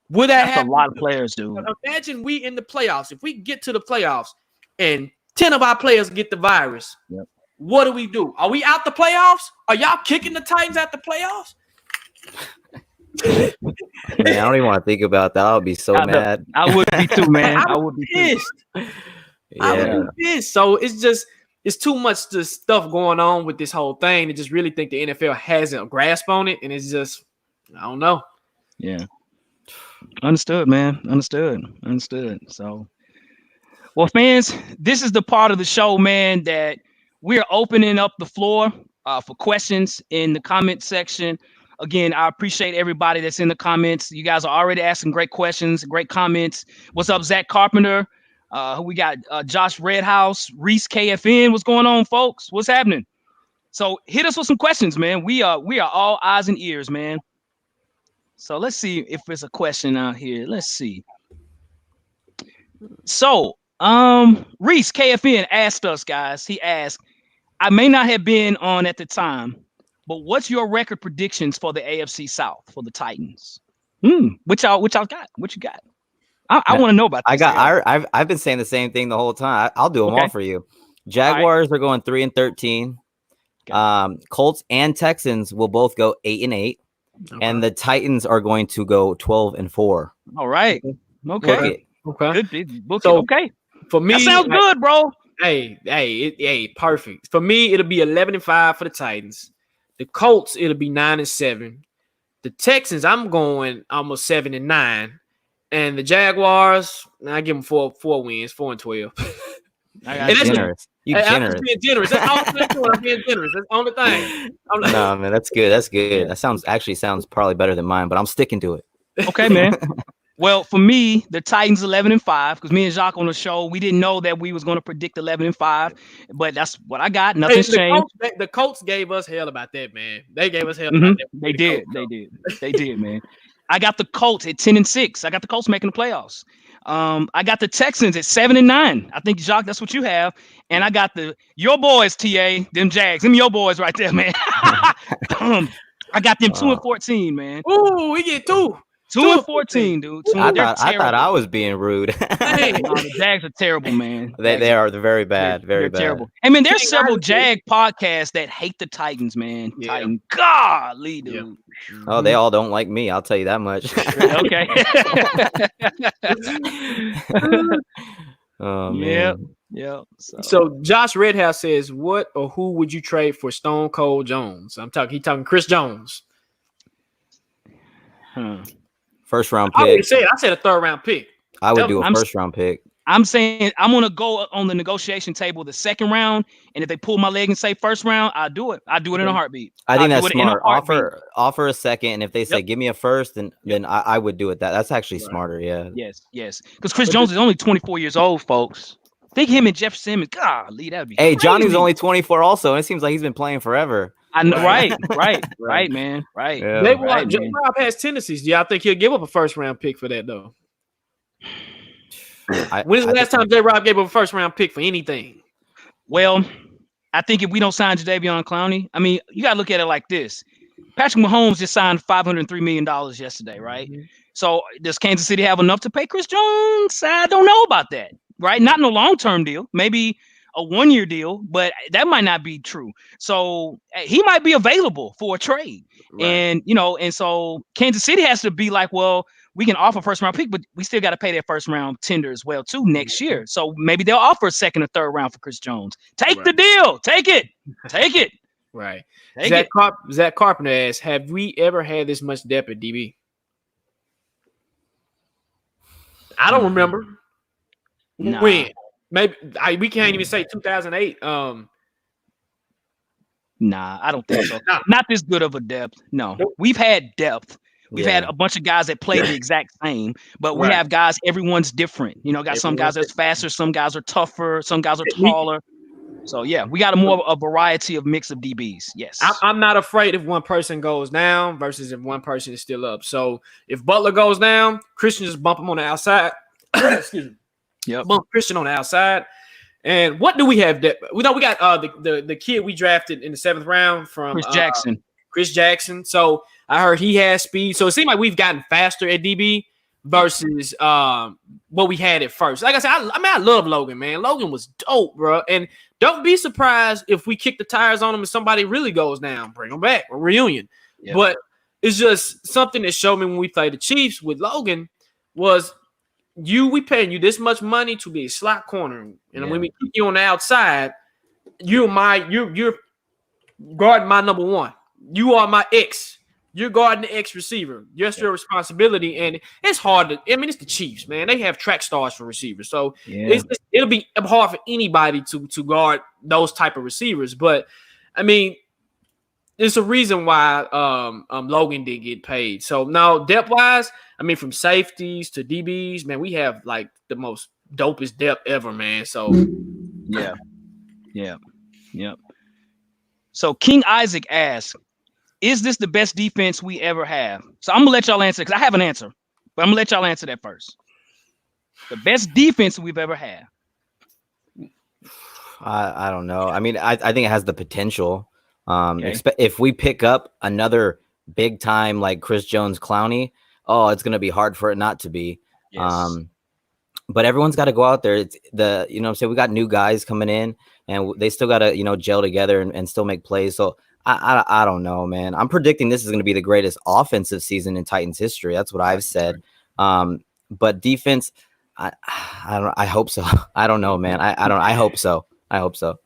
Speaker 2: Would that happen?
Speaker 1: A lot of players, dude.
Speaker 2: Imagine we in the playoffs. If we get to the playoffs and 10 of our players get the virus, what do? Are we out the playoffs? Are y'all kicking the Titans out the playoffs?
Speaker 3: Man, I don't even want to think about that. I'll be so mad.
Speaker 1: I would be too, man. I would be
Speaker 2: pissed. I would be pissed. So it's too much stuff going on with this whole thing. I just really think the NFL hasn't a grasp on it, and it's just, I don't know.
Speaker 1: Yeah. Understood, man. Understood. So, well, fans, this is the part of the show, man, that we're opening up the floor for questions in the comment section. Again, I appreciate everybody that's in the comments. You guys are already asking great questions, great comments. What's up, Zach Carpenter? We got Josh Redhouse, Reese KFN. What's going on, folks? What's happening? So hit us with some questions, man. We are all eyes and ears, man. So let's see if there's a question out here. Let's see. So Reese KFN asked us, guys. He asked, I may not have been on at the time, but what's your record predictions for the AFC South for the Titans? Which y'all got? What you got? I want to know about this.
Speaker 3: I've been saying the same thing the whole time. I'll do them all for you. Jaguars are going 3-13. Colts and Texans will both go 8-8. Okay. And the Titans are going to go 12-4.
Speaker 1: All right. Okay. Good. Book
Speaker 2: So,
Speaker 1: it. Okay.
Speaker 2: For me,
Speaker 1: that sounds good, bro.
Speaker 2: Hey, perfect. For me, it'll be 11-5 for the Titans. The Colts, it'll be 9-7. The Texans, I'm going almost 7-9. And the Jaguars, I give them four wins, 4-12.
Speaker 3: Generous.
Speaker 2: I'm just being generous. That's all I'm doing. I'm being generous. That's the only thing.
Speaker 3: No, man, that's good. That's good. That sounds probably better than mine, but I'm sticking to it.
Speaker 1: Okay, man. Well, for me, the Titans 11-5, because me and Jacques on the show, we didn't know that we was going to predict 11-5, but that's what I got. Nothing's changed.
Speaker 2: The Colts gave us hell about that, man. They gave us hell about that.
Speaker 1: They did, man. I got the Colts at 10-6. I got the Colts making the playoffs. I got the Texans at 7-9. I think, Jacques, that's what you have. And I got your boys, TA, them Jags, them your boys right there, man. I got them 2-14, man.
Speaker 2: Ooh, we get 2.
Speaker 1: 2-14, dude.
Speaker 3: I thought I was being rude.
Speaker 1: The Jags are terrible, man.
Speaker 3: They are very bad. Very bad.
Speaker 1: Terrible. I mean, there's several Jag podcasts that hate the Titans, man. Yeah. Titan, golly, dude.
Speaker 3: Yeah. Oh, they all don't like me. I'll tell you that much.
Speaker 1: Okay.
Speaker 3: Oh man.
Speaker 1: Yeah.
Speaker 2: So Josh Redhouse says, "What or who would you trade for Stone Cold Jones?" He talking Chris Jones.
Speaker 3: First round pick.
Speaker 2: I said a third round pick.
Speaker 3: I would do a first round pick.
Speaker 1: I'm saying I'm gonna go on the negotiation table the second round, and if they pull my leg and say first round, I'll do it. I'll do it in a heartbeat.
Speaker 3: I think that's smart. Offer a second, and if they say give me a first, then I would do it. That's actually smarter. Yeah.
Speaker 1: Yes. Because Chris Jones is only 24 years old, folks. Think him and Jeff Simmons. Golly, that'd be.
Speaker 3: Hey,
Speaker 1: crazy.
Speaker 3: Johnny's only 24 also, and it seems like he's been playing forever.
Speaker 1: I know, right, man, right.
Speaker 2: Yeah. Rob has tendencies. Do y'all think he'll give up a first round pick for that though? When's the last time J-Rob gave up a first round pick for anything?
Speaker 1: Well, I think if we don't sign Jadeveon Clowney, I mean, you gotta look at it like this. Patrick Mahomes just signed $503 million yesterday, right? Mm-hmm. So does Kansas City have enough to pay Chris Jones? I don't know about that, right? Not in a long-term deal, maybe a 1-year deal, but that might not be true. So he might be available for a trade. Right. And so Kansas City has to be like, well, we can offer first round pick, but we still got to pay that first round tender as well too next year. So maybe they'll offer a second or third round for Chris Jones. Take the deal. Take it.
Speaker 2: Right. Zach Carpenter asks, have we ever had this much depth at DB? I don't remember. Nah. When? Maybe we can't even say 2008.
Speaker 1: Nah, I don't think so. Not this good of a depth. No, we've had depth. We've had a bunch of guys that play the exact same, but we have guys. Everyone's different. Got some guys that's faster, some guys are tougher, some guys are taller. So yeah, we got a variety of mix of DBs. Yes,
Speaker 2: I'm not afraid if one person goes down versus if one person is still up. So if Butler goes down, Christian just bump him on the outside. Excuse me.
Speaker 1: Yep.
Speaker 2: Bump Christian on the outside. And what do we have? We got the kid we drafted in the 7th round from Chris Jackson. So I heard he has speed. So it seems like we've gotten faster at DB versus what we had at first. Like I said, I love Logan, man. Logan was dope, bro. And don't be surprised if we kick the tires on him and somebody really goes down. Bring him back. A reunion. Yep. But it's just something that showed me when we played the Chiefs with Logan was we paying you this much money to be a slot corner. And when we keep you on the outside, you're guarding my number one. You are my X. You're guarding the X receiver. That's your responsibility. And it's hard it's the Chiefs, man. They have track stars for receivers. So it'll be hard for anybody to guard those type of receivers. But I mean, it's a reason why Logan didn't get paid. So now depth-wise, I mean, from safeties to DBs, man, we have like the most dopest depth ever, man. So
Speaker 1: yeah. So King Isaac asks, is this the best defense we ever have? So I'm gonna let y'all answer because I have an answer, but I'm gonna let y'all answer that first. The best defense we've ever had.
Speaker 3: I don't know. I mean, I think it has the potential. If we pick up another big time like Chris Jones Clowney, it's gonna be hard for it not to be. Yes. But everyone's got to go out there. It's we got new guys coming in, and they still got to gel together and still make plays. So I don't know, man. I'm predicting this is going to be the greatest offensive season in Titans history. That's what I've said. but defense, I don't. I hope so. I don't know, man. I don't. I hope so. I hope so.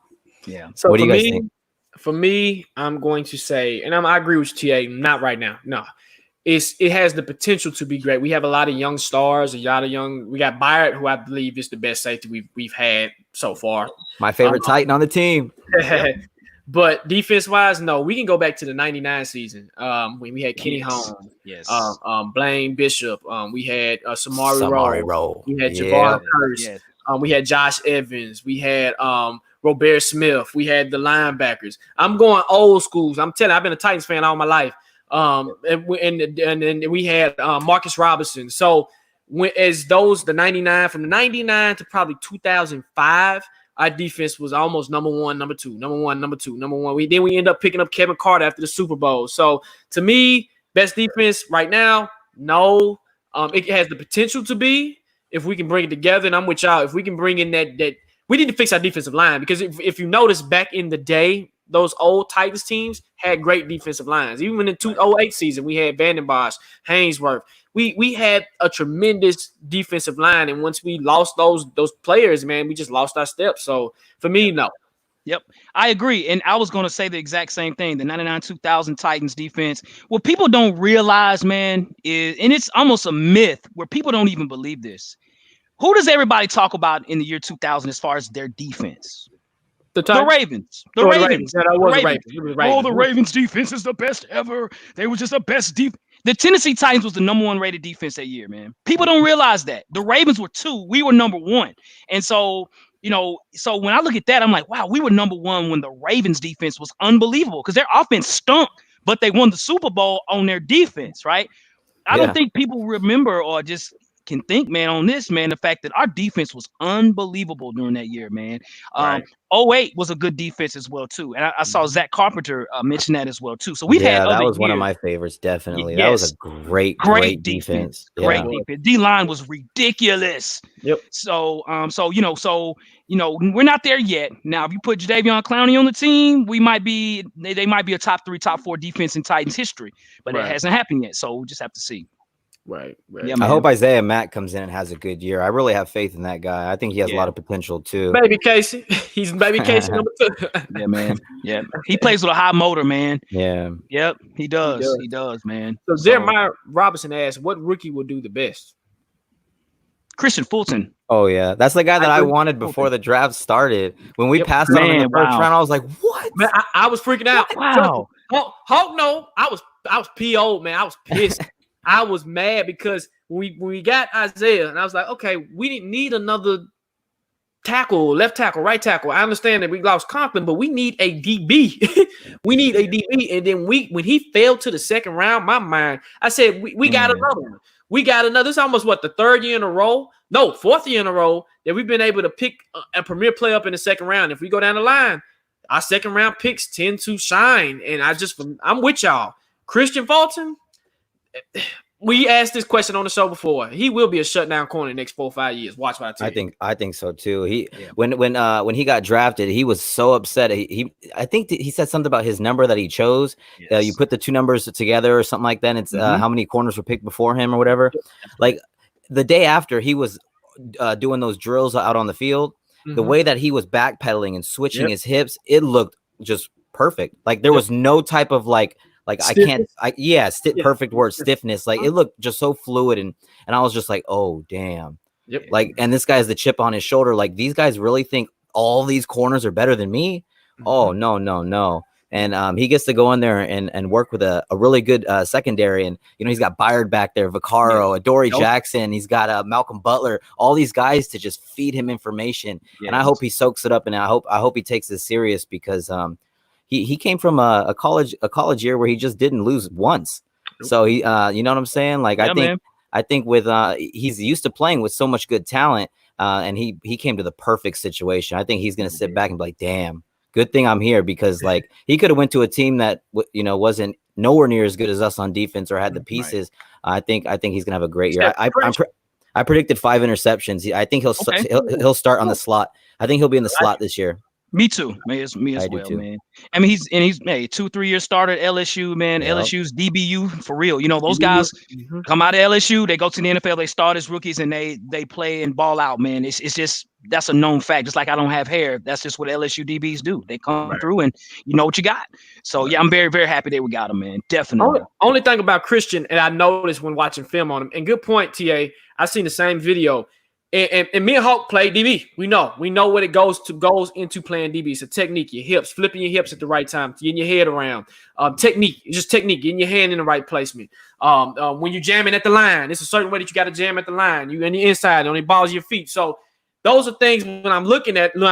Speaker 1: Yeah.
Speaker 2: So
Speaker 3: what do you guys think?
Speaker 2: For me, I'm going to say, and I agree with you, TA. Not right now. No, it has the potential to be great. We have a lot of young stars, a lot of young. We got Byard, who I believe is the best safety we've had so far.
Speaker 3: My favorite Titan on the team.
Speaker 2: But defense-wise, no, we can go back to the '99 season when we had Kenny Holmes, Blaine Bishop, we had Samari Rowe, we had Jabbar Curse, we had Josh Evans, we had Robert Smith, we had the linebackers. I'm going old schools. I'm telling you, I've been a Titans fan all my life. And we had Marcus Robinson. So the 99 from the 99 to probably 2005. Our defense was almost number one, number two. We end up picking up Kevin Carter after the Super Bowl. So to me, best defense right now, no. It has the potential to be if we can bring it together. And I'm with y'all. If we can bring in that we need to fix our defensive line, because if you notice back in the day, those old Titans teams had great defensive lines. Even in the 2008 season, we had Vanden Bosch, Hainsworth. We had a tremendous defensive line, and once we lost those players, man, we just lost our steps. So for me, no.
Speaker 1: Yep, I agree. And I was going to say the exact same thing. The 99-2000 Titans defense. What people don't realize, man, is, and it's almost a myth where people don't even believe this. Who does everybody talk about in the year 2000 as far as their defense?
Speaker 2: The
Speaker 1: Ravens. The Ravens.
Speaker 2: Yeah, that was the Ravens.
Speaker 1: Oh, the Ravens defense is the best ever. They were just the best defense. The Tennessee Titans was the number one rated defense that year, man. People don't realize that. The Ravens were 2. We were number 1. And so, so when I look at that, I'm like, wow, we were number 1 when the Ravens defense was unbelievable, because their offense stunk, but they won the Super Bowl on their defense, right? I don't think people remember or just can think, man, on this, man, the fact that our defense was unbelievable during that year, man. 08 was a good defense as well, too. And I saw Zach Carpenter mention that as well, too. So we've had
Speaker 3: that was one of my favorites, definitely. That was a great defense.
Speaker 1: Great defense. D-line was ridiculous.
Speaker 2: Yep.
Speaker 1: So we're not there yet. Now, if you put Jadeveon Clowney on the team, they might be a top 3, top 4 defense in Titans history, but it hasn't happened yet. So we'll just have to see.
Speaker 2: Right.
Speaker 1: Yeah,
Speaker 3: I hope Isaiah Mack comes in and has a good year. I really have faith in that guy. I think he has a lot of potential too.
Speaker 2: Baby Casey. He's baby Casey number 2.
Speaker 1: Yeah, man. Yeah. He plays with a high motor, man.
Speaker 3: Yeah.
Speaker 1: Yep. He does. He does, man.
Speaker 2: So Jeremiah Robinson asked, what rookie will do the best?
Speaker 1: Christian Fulton.
Speaker 3: Oh, yeah. That's the guy that I wanted before the draft started. When we passed on him in the first round, I was like, what?
Speaker 2: Man, I was freaking out.
Speaker 1: Wow.
Speaker 2: Hulk, no. I was PO'd, man. I was pissed. I was mad because when we got Isaiah, and I was like, okay, we didn't need another tackle, left tackle, right tackle. I understand that we lost Conklin, but we need a DB. We need a DB. And then when he fell to the second round, my mind, I said, we got another one. We got another. This is almost the 3rd year in a row. No, 4th year in a row that we've been able to pick a premier player up in the second round. If we go down the line, our second round picks tend to shine. And I'm with y'all. Christian Fulton. We asked this question on the show before. He will be a shutdown corner in the next 4 or 5 years. Watch what I tell you. I think so too. When he got drafted, he was so upset. I think he said something about his number that he chose.
Speaker 1: Yes.
Speaker 3: You put the 2 numbers together or something like that. And it's how many corners were picked before him or whatever. Like the day after he was doing those drills out on the field, the way that he was backpedaling and switching his hips, it looked just perfect. Like there was no type of perfect word, stiffness. Like it looked just so fluid, and I was just like, oh damn.
Speaker 2: Yep.
Speaker 3: Like, and this guy's the chip on his shoulder. Like these guys really think all these corners are better than me. Oh no. And he gets to go in there and work with a really good secondary. And he's got Byard back there, Vaccaro, Adoree Jackson. He's got Malcolm Butler. All these guys to just feed him information. Yes. And I hope he soaks it up, and I hope he takes this serious, because he came from a college year where he just didn't lose once. So he, you know what I'm saying? Like, I think with he's used to playing with so much good talent, and he came to the perfect situation. I think he's gonna sit back and be like, damn, good thing I'm here, because like he could have went to a team that wasn't nowhere near as good as us on defense or had the pieces. Right. I think he's gonna have a great year. I predicted 5 interceptions. I think he'll start on the slot. I think he'll be in the slot this year.
Speaker 1: Me too, man. It's me as well, man. I mean, he's 2-3 year starter at LSU, man. Yep. LSU's DBU for real. You know, those guys come out of LSU, they go to the NFL, they start as rookies, and they play and ball out, man. It's just that's a known fact. Just like I don't have hair, that's just what LSU DBs do. They come through, and you know what you got. So yeah, I'm very, very happy that we got him, man. Definitely.
Speaker 2: Only thing about Christian, and I noticed when watching film on him, and good point, TA. I seen the same video. And me and Hawk play DB. We know what it goes into playing DB. It's a technique, your hips, flipping your hips at the right time, getting your head around. Technique, just technique, getting your hand in the right placement. When you're jamming at the line, it's a certain way that you got to jam at the line. You on the inside, on the balls of your feet. So those are things when I'm looking at my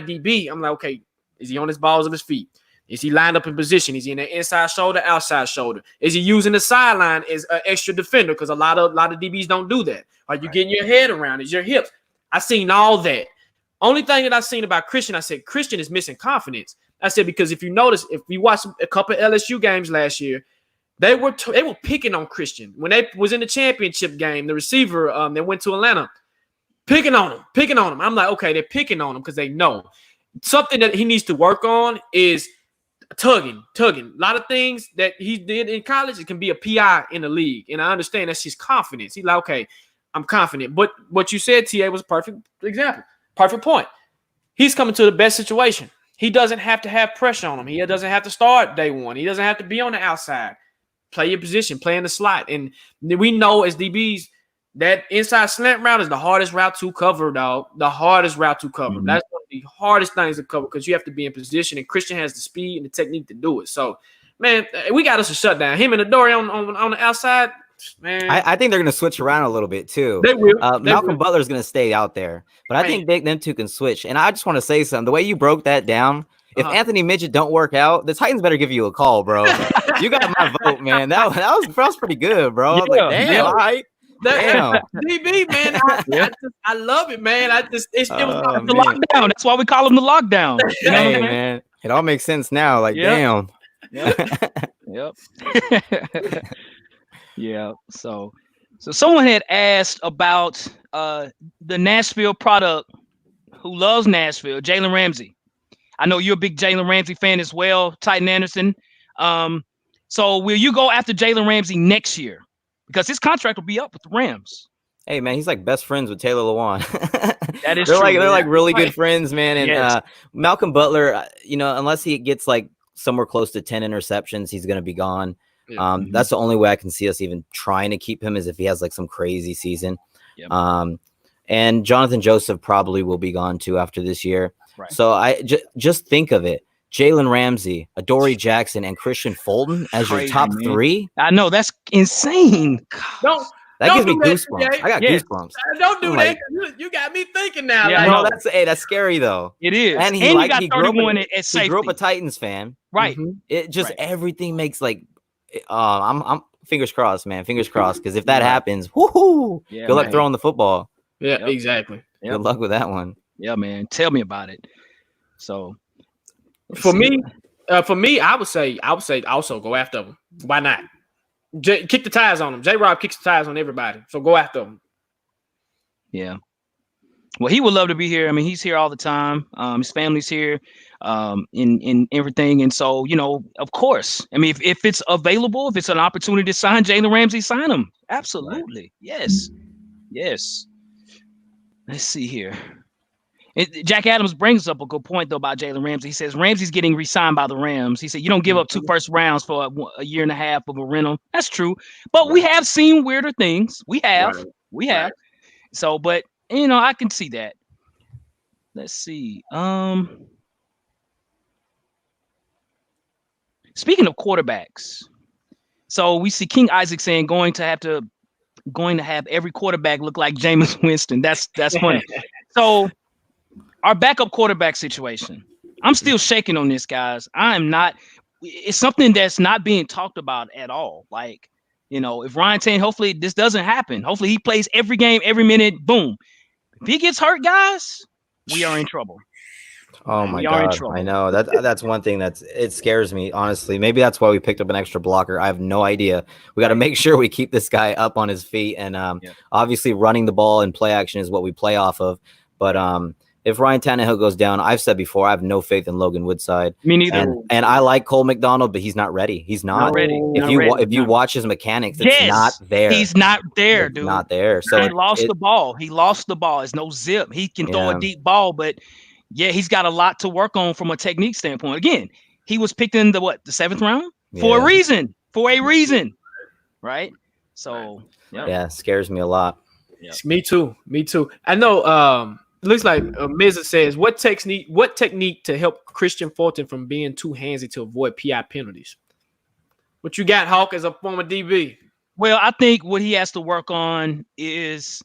Speaker 2: DB. I'm like, okay, is he on his balls of his feet? Is he lined up in position? Is he in the inside shoulder, outside shoulder? Is he using the sideline as an extra defender? Because a lot of DBs don't do that. Are you getting your head around? Is your hips? I seen all that. Only thing that I seen about Christian, I said Christian is missing confidence. I said because if you notice, if we watched a couple of LSU games last year, they were picking on Christian when they was in the championship game. The receiver, they went to Atlanta, picking on him. I'm like, okay, they're picking on him because they know something that he needs to work on is tugging. A lot of things that he did in college, it can be a PI in the league. And I understand that's his confidence. He's like, okay, I'm confident. But what you said, TA, was a perfect example. Perfect point. He's coming to the best situation. He doesn't have to have pressure on him. He doesn't have to start day one. He doesn't have to be on the outside. Play your position, play in the slot. And we know as DBs, that inside slant route is the hardest route to cover, dog. The hardest route to cover. Mm-hmm. That's one of the hardest things to cover because you have to be in position, and Christian has the speed and the technique to do it. So, man, we got us a shutdown. Him and Adoree on the outside, man.
Speaker 3: I think they're going to switch around a little bit, too.
Speaker 2: They will.
Speaker 3: Malcolm Butler's going to stay out there. But I think them two can switch. And I just want to say something. The way you broke that down, if Anthony Midget don't work out, the Titans better give you a call, bro. You got my vote, man. That was pretty good, bro.
Speaker 2: Yeah,
Speaker 3: I was like, damn, all right.
Speaker 2: Damn. DB, man, I love it, man. It was the
Speaker 1: lockdown. That's why we call him the lockdown.
Speaker 3: You know what I mean? Man, it all makes sense now. Like, damn.
Speaker 1: Yep. Yeah. So someone had asked about the Nashville product who loves Nashville, Jalen Ramsey. I know you're a big Jalen Ramsey fan as well, Titan Anderson. So will you go after Jalen Ramsey next year? Because his contract will be up with the Rams.
Speaker 3: Hey, man, he's like best friends with Taylor Lewan.
Speaker 1: That is true.
Speaker 3: They're like really good friends, man. And Malcolm Butler, unless he gets like somewhere close to 10 interceptions, he's going to be gone. Yeah. That's the only way I can see us even trying to keep him is if he has like some crazy season. Yep. And Jonathan Joseph probably will be gone too after this year. Right. So I just think of it. Jalen Ramsey, Adoree Jackson, and Christian Fulton as your top three.
Speaker 1: I know that's insane.
Speaker 3: That gives me goosebumps. I got goosebumps.
Speaker 2: Don't do that. You got me thinking now.
Speaker 3: Yeah, no, that's scary though.
Speaker 1: It is.
Speaker 3: And
Speaker 1: he got 31 at safety.
Speaker 3: He grew up a Titans fan.
Speaker 1: Right.
Speaker 3: Mm-hmm. It just everything makes like. I'm fingers crossed, man. Fingers crossed, because if that happens, woohoo! Good luck throwing the football.
Speaker 2: Yeah, exactly.
Speaker 3: Good luck with that one.
Speaker 1: Yeah, man. Tell me about it. So.
Speaker 2: For me, I would say also go after them. Why not? Kick the tires on them. J-Rob kicks the tires on everybody. So go after them.
Speaker 1: Yeah. Well, he would love to be here. I mean, he's here all the time. His family's here, in everything. And so, of course, I mean, if it's available, if it's an opportunity to sign Jalen Ramsey, sign him. Absolutely. Right. Yes. Let's see here. Jack Adams brings up a good point, though, about Jalen Ramsey. He says Ramsey's getting re-signed by the Rams. He said you don't give up 2 first rounds for a year and a half of a rental. That's true. But we have seen weirder things. We have. So, but, I can see that. Let's see. Speaking of quarterbacks, so we see King Isaac saying going to have every quarterback look like Jameis Winston. That's funny. So, our backup quarterback situation. I'm still shaking on this, guys. It's something that's not being talked about at all. Like, if Ryan Tannehill, hopefully this doesn't happen. Hopefully he plays every game, every minute, boom. If he gets hurt, guys, we are in trouble.
Speaker 3: Oh my God. I know that's one thing it scares me, honestly. Maybe that's why we picked up an extra blocker. I have no idea. We got to make sure we keep this guy up on his feet. And obviously running the ball and play action is what we play off of. But if Ryan Tannehill goes down, I've said before, I have no faith in Logan Woodside.
Speaker 1: Me neither.
Speaker 3: And I like Cole McDonald, but he's not ready. He's not ready. If you watch his mechanics, it's not there.
Speaker 1: He's not there, dude.
Speaker 3: Not there. So
Speaker 1: he lost the ball. He lost the ball. It's no zip. He can throw a deep ball, but yeah, he's got a lot to work on from a technique standpoint. Again, he was picked in the 7th round for a reason. For a reason, right? So
Speaker 3: yeah, scares me a lot.
Speaker 2: Yeah. Me too. I know. It looks like Miz says, what technique to help Christian Fulton from being too handsy to avoid PI penalties? What you got, Hawk, as a former DB?
Speaker 1: Well, I think what he has to work on is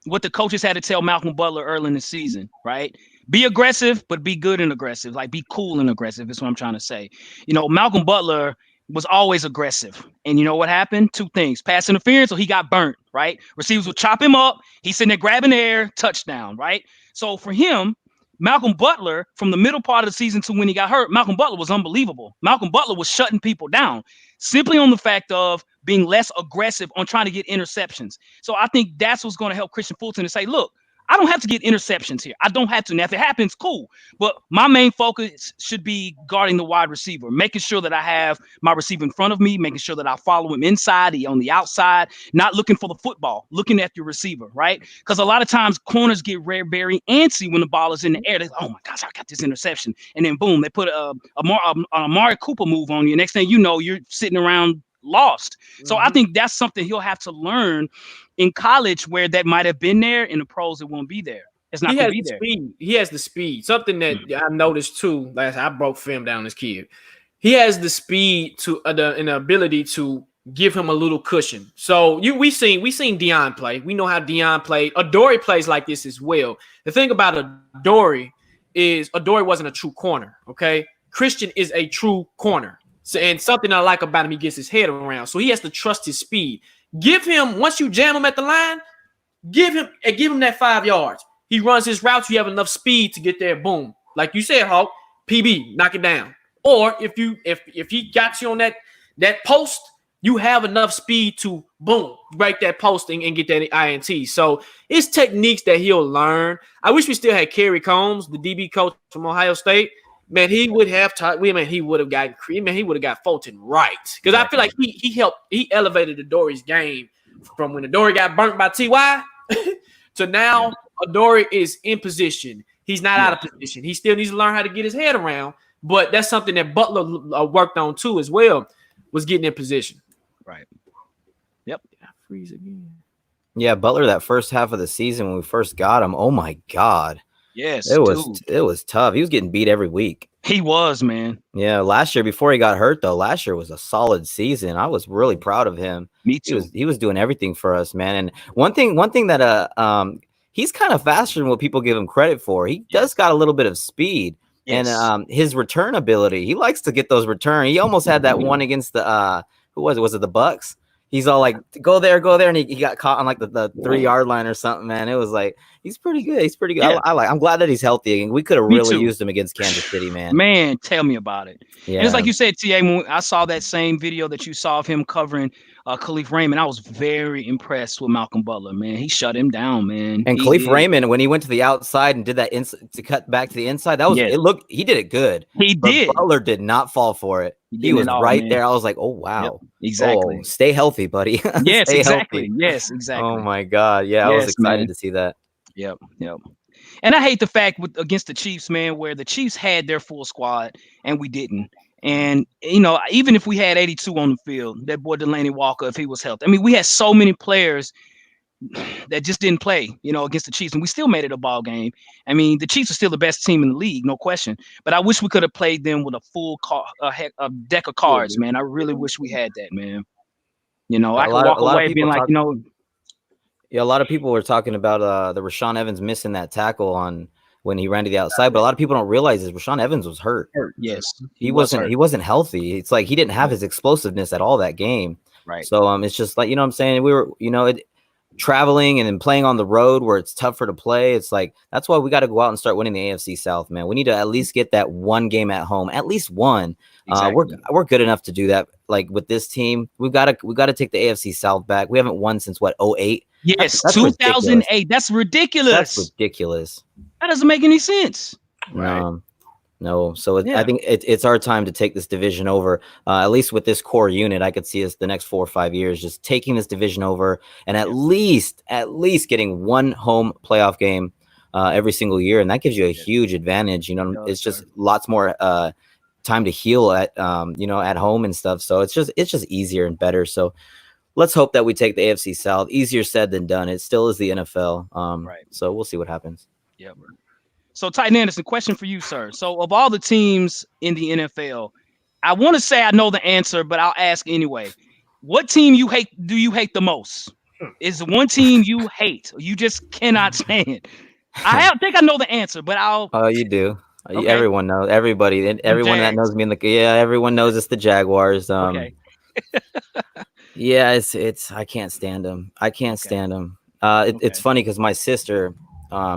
Speaker 1: what the coaches had to tell Malcolm Butler early in the season, right? Be aggressive, but be good and aggressive. Like, be cool and aggressive is what I'm trying to say. Malcolm Butler was always aggressive. And you know what happened? 2 things. Pass interference, so he got burnt, right? Receivers would chop him up. He's sitting there grabbing air, touchdown, right? So for him, Malcolm Butler, from the middle part of the season to when he got hurt, Malcolm Butler was unbelievable. Malcolm Butler was shutting people down simply on the fact of being less aggressive on trying to get interceptions. So I think that's what's going to help Christian Fulton to say, look, I don't have to get interceptions here. I don't have to. Now, if it happens, cool. But my main focus should be guarding the wide receiver, making sure that I have my receiver in front of me, making sure that I follow him inside, on the outside, not looking for the football, looking at your receiver, right? Because a lot of times corners get very antsy when the ball is in the air. They're like, oh my gosh, I got this interception. And then boom, they put a Amari Cooper move on you. Next thing you know, you're sitting around lost. So I think that's something he'll have to learn in college, where that might have been there. In the pros, it won't be there. It's not going to be there.
Speaker 2: He has the speed. Something that I noticed too. I broke film down this kid. He has the speed to and the ability to give him a little cushion. So we seen Deion play. We know how Deion played. Adoree plays like this as well. The thing about Adoree is Adoree wasn't a true corner. Okay, Christian is a true corner. So, and something I like about him, he gets his head around. So he has to trust his speed. Give him, once you jam him at the line, give him that 5 yards. He runs his routes. You have enough speed to get there. Boom. Like you said, Hawk, PB, knock it down. Or if he got you on that post, you have enough speed to boom, break that posting and get that INT. So it's techniques that he'll learn. I wish we still had Kerry Combs, the DB coach from Ohio State. Man, he would have taught. He would have got Fulton right, because I feel like he elevated Adoree's game from when Adoree got burnt by Ty to now. Adoree is in position. He's not out of position. He still needs to learn how to get his head around, but that's something that Butler worked on too as well, was getting in position.
Speaker 1: Right. Yep.
Speaker 2: Freeze again.
Speaker 3: Yeah, Butler, that first half of the season when we first got him, oh my God.
Speaker 1: Yes,
Speaker 3: it was tough. He was getting beat every week.
Speaker 1: He was, man.
Speaker 3: Yeah, last year before he got hurt, though, last year was a solid season. I was really proud of him.
Speaker 1: Me too.
Speaker 3: He was doing everything for us, man. And one thing that he's kind of faster than what people give him credit for. He does got a little bit of speed. Yes. And his return ability, he likes to get those return. He almost had that one against the who was it? Was it the Bucks? He's all like, go there, and he got caught on like the 3-yard line or something, man. It was like, he's pretty good. Yeah. I'm glad that he's healthy. And we could have really used him against Kansas City, man.
Speaker 1: Man, tell me about it. Yeah. And it's like you said, TA, when I saw that same video that you saw of him covering Khalif Raymond, I was very impressed with Malcolm Butler, man. He shut him down, man.
Speaker 3: And Khalif Raymond, when he went to the outside and did that to cut back to the inside, that was he did it good.
Speaker 1: He did.
Speaker 3: Butler did not fall for it. He was right there. I was like, oh wow.
Speaker 1: Yep, exactly.
Speaker 3: Oh, stay healthy, buddy.
Speaker 1: Yes, exactly.
Speaker 3: Healthy.
Speaker 1: Yes, exactly.
Speaker 3: Oh my God. Yeah, I was excited to see that.
Speaker 1: Yep. And I hate the fact against the Chiefs, man, where the Chiefs had their full squad and we didn't. And, even if we had 82 on the field, that boy Delaney Walker, if he was healthy. I mean, we had so many players that just didn't play, against the Chiefs, and we still made it a ball game. I mean, the Chiefs are still the best team in the league, no question. But I wish we could have played them with a full a deck of cards, man. I really wish we had that, man. I could walk away being like,
Speaker 3: Yeah, a lot of people were talking about the Rashaan Evans missing that tackle on when he ran to the outside, but a lot of people don't realize is Rashaan Evans was hurt.
Speaker 1: Yes,
Speaker 3: he wasn't healthy. It's like he didn't have his explosiveness at all that game.
Speaker 1: Right.
Speaker 3: So it's just like, what I'm saying, we were traveling and then playing on the road where it's tougher to play. It's like that's why we got to go out and start winning the AFC South, man. We need to at least get that one game at home, at least one. Exactly. We're good enough to do that. Like with this team, we got to take the AFC South back. We haven't won since 2008.
Speaker 1: Yes,
Speaker 3: That's
Speaker 1: 2008. That's ridiculous.
Speaker 3: That's ridiculous.
Speaker 1: That doesn't make any sense.
Speaker 3: Right. No. So I think it's our time to take this division over. At least with this core unit, I could see us the next 4 or 5 years just taking this division over and at least getting one home playoff game every single year, and that gives you a huge advantage. It's just lots more time to heal at at home and stuff. So it's just easier and better. So let's hope that we take the AFC South. Easier said than done. It still is the NFL. So we'll see what happens.
Speaker 1: Yeah. So Titan Anderson, question for you, sir. So of all the teams in the NFL, I want to say I know the answer, but I'll ask anyway. What team do you hate the most? Is there one team you hate or you just cannot stand? I think I know the answer, but I'll.
Speaker 3: Oh, you do. Okay. Everyone knows. Everybody, everyone that knows me everyone knows it's the Jaguars.
Speaker 1: Okay.
Speaker 3: Yeah, it's I can't stand them. I can't stand them. It's funny because my sister,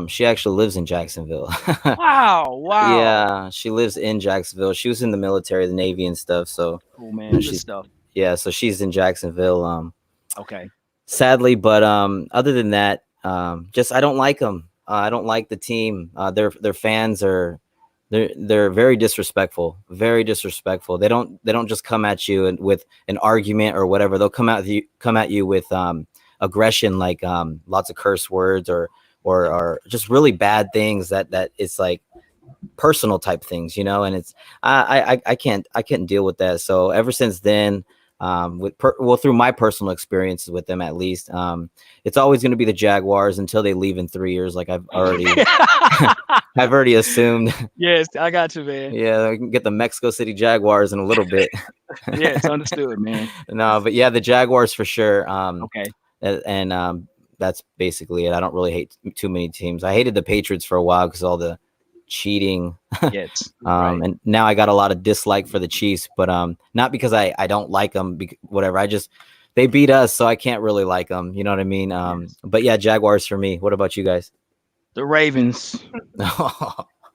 Speaker 3: she actually lives in Jacksonville.
Speaker 1: Wow.
Speaker 3: Yeah, she lives in Jacksonville. She was in the military, the Navy and stuff. So
Speaker 1: cool, man. Good stuff.
Speaker 3: Yeah, so she's in Jacksonville.
Speaker 1: Okay.
Speaker 3: Sadly, but other than that, just I don't like them. I don't like the team. Their fans are they're very disrespectful. Very disrespectful. They don't just come at you and with an argument or whatever. They'll come at you with aggression, like lots of curse words or just really bad things that it's like personal type things, and it's I can't deal with that. So ever since then, through my personal experiences with them, at least, it's always going to be the Jaguars until they leave in 3 years. Like I've already assumed.
Speaker 1: Yes, I got you, man.
Speaker 3: Yeah, we can get the Mexico City Jaguars in a little bit.
Speaker 1: Yeah, it's understood, man.
Speaker 3: No, but yeah, the Jaguars for sure.
Speaker 1: Okay.
Speaker 3: And that's basically it. I don't really hate too many teams. I hated the Patriots for a while because all the cheating.
Speaker 1: Yes.
Speaker 3: And now I got a lot of dislike for the Chiefs, but not because I don't like them, whatever. They beat us, so I can't really like them. You know what I mean? But yeah, Jaguars for me. What about you guys?
Speaker 1: The Ravens.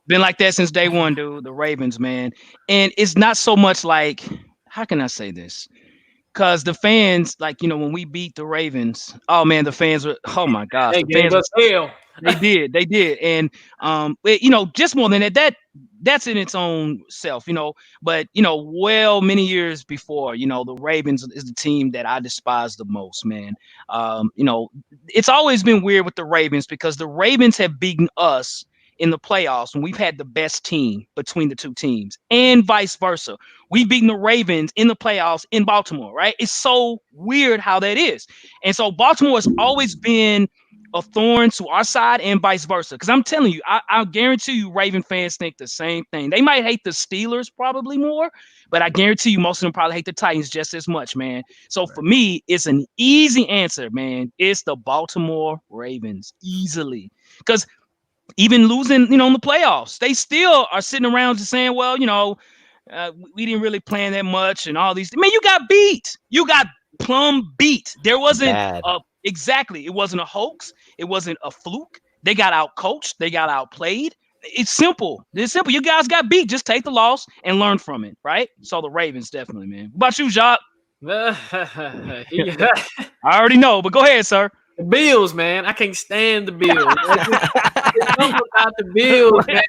Speaker 1: Been like that since day one, dude. The Ravens, man. And it's not so much like, how can I say this? Because the fans, like, when we beat the Ravens, oh man, the fans were, oh my gosh,
Speaker 2: they gave us hell.
Speaker 1: They did, and just more than that's in its own self, But well, many years before, the Ravens is the team that I despise the most, man. It's always been weird with the Ravens because the Ravens have beaten us in the playoffs when we've had the best team between the two teams, and vice versa. We've beaten the Ravens in the playoffs in Baltimore, right? It's so weird how that is. And so Baltimore has always been a thorn to our side and vice versa. Because I'm telling you, I guarantee you Raven fans think the same thing. They might hate the Steelers probably more, but I guarantee you most of them probably hate the Titans just as much, man. So for me, it's an easy answer, man. It's the Baltimore Ravens, easily. Because even losing, in the playoffs, they still are sitting around just saying, well, we didn't really plan that much and all these. Man, you got beat. You got plumb beat. There wasn't exactly. It wasn't a hoax. It wasn't a fluke. They got out coached. They got outplayed. It's simple. It's simple. You guys got beat. Just take the loss and learn from it, right? So the Ravens, definitely, man. What about you, Jacques?
Speaker 2: I
Speaker 1: already know, but go ahead, sir.
Speaker 2: The Bills, man. I can't stand the Bills. It's something about the Bills, man.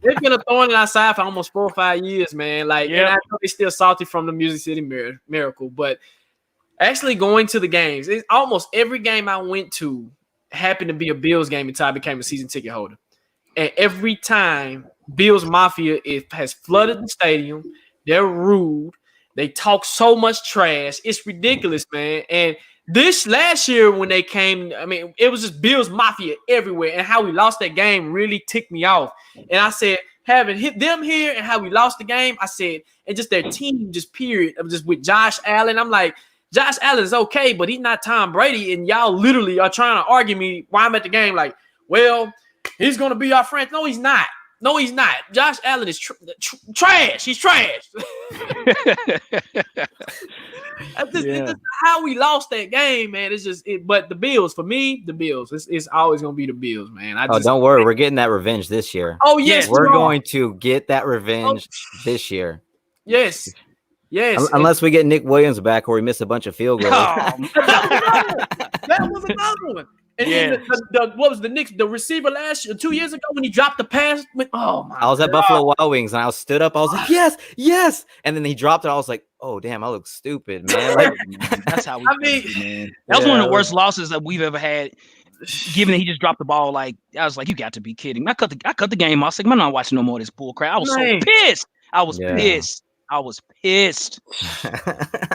Speaker 2: They've been a thorn in our side for almost 4 or 5 years, man. And I know they're still salty from the Music City Miracle, but actually going to the games, almost every game I went to happened to be a Bills game until I became a season ticket holder. And every time, Bills Mafia has flooded the stadium. They're rude. They talk so much trash. It's ridiculous, man. And this last year when they came, I mean, it was just Bills Mafia everywhere. And how we lost that game really ticked me off. And I said, having hit them here and how we lost the game, I said, and just their team, just period, just with Josh Allen. I'm like, Josh Allen is okay, but he's not Tom Brady. And y'all literally are trying to argue me while I'm at the game like, well, he's going to be our friend. No, he's not. No, he's not. Josh Allen is trash. He's trash. It's how we lost that game, man. It's just but the Bills, for me, the Bills. It's always going to be the Bills, man.
Speaker 3: Don't worry. We're getting that revenge this year.
Speaker 2: Oh, yes.
Speaker 3: We're going to get that revenge this year.
Speaker 2: Yes. Yes.
Speaker 3: Unless we get Nick Williams back or we miss a bunch of field goals.
Speaker 2: That was another one. And then what was the Knicks, the receiver last year, 2 years ago when he dropped the pass? I
Speaker 3: was at Buffalo Wild Wings and I stood up. I was like, yes. And then he dropped it. I was like, oh, damn, I look stupid, man. Like,
Speaker 1: that's how man. That was one of the worst losses that we've ever had. Given that he just dropped the ball, like I was like, you got to be kidding. I cut the game. I was like, I'm not watching no more of this bull crap. I was so pissed. I was pissed.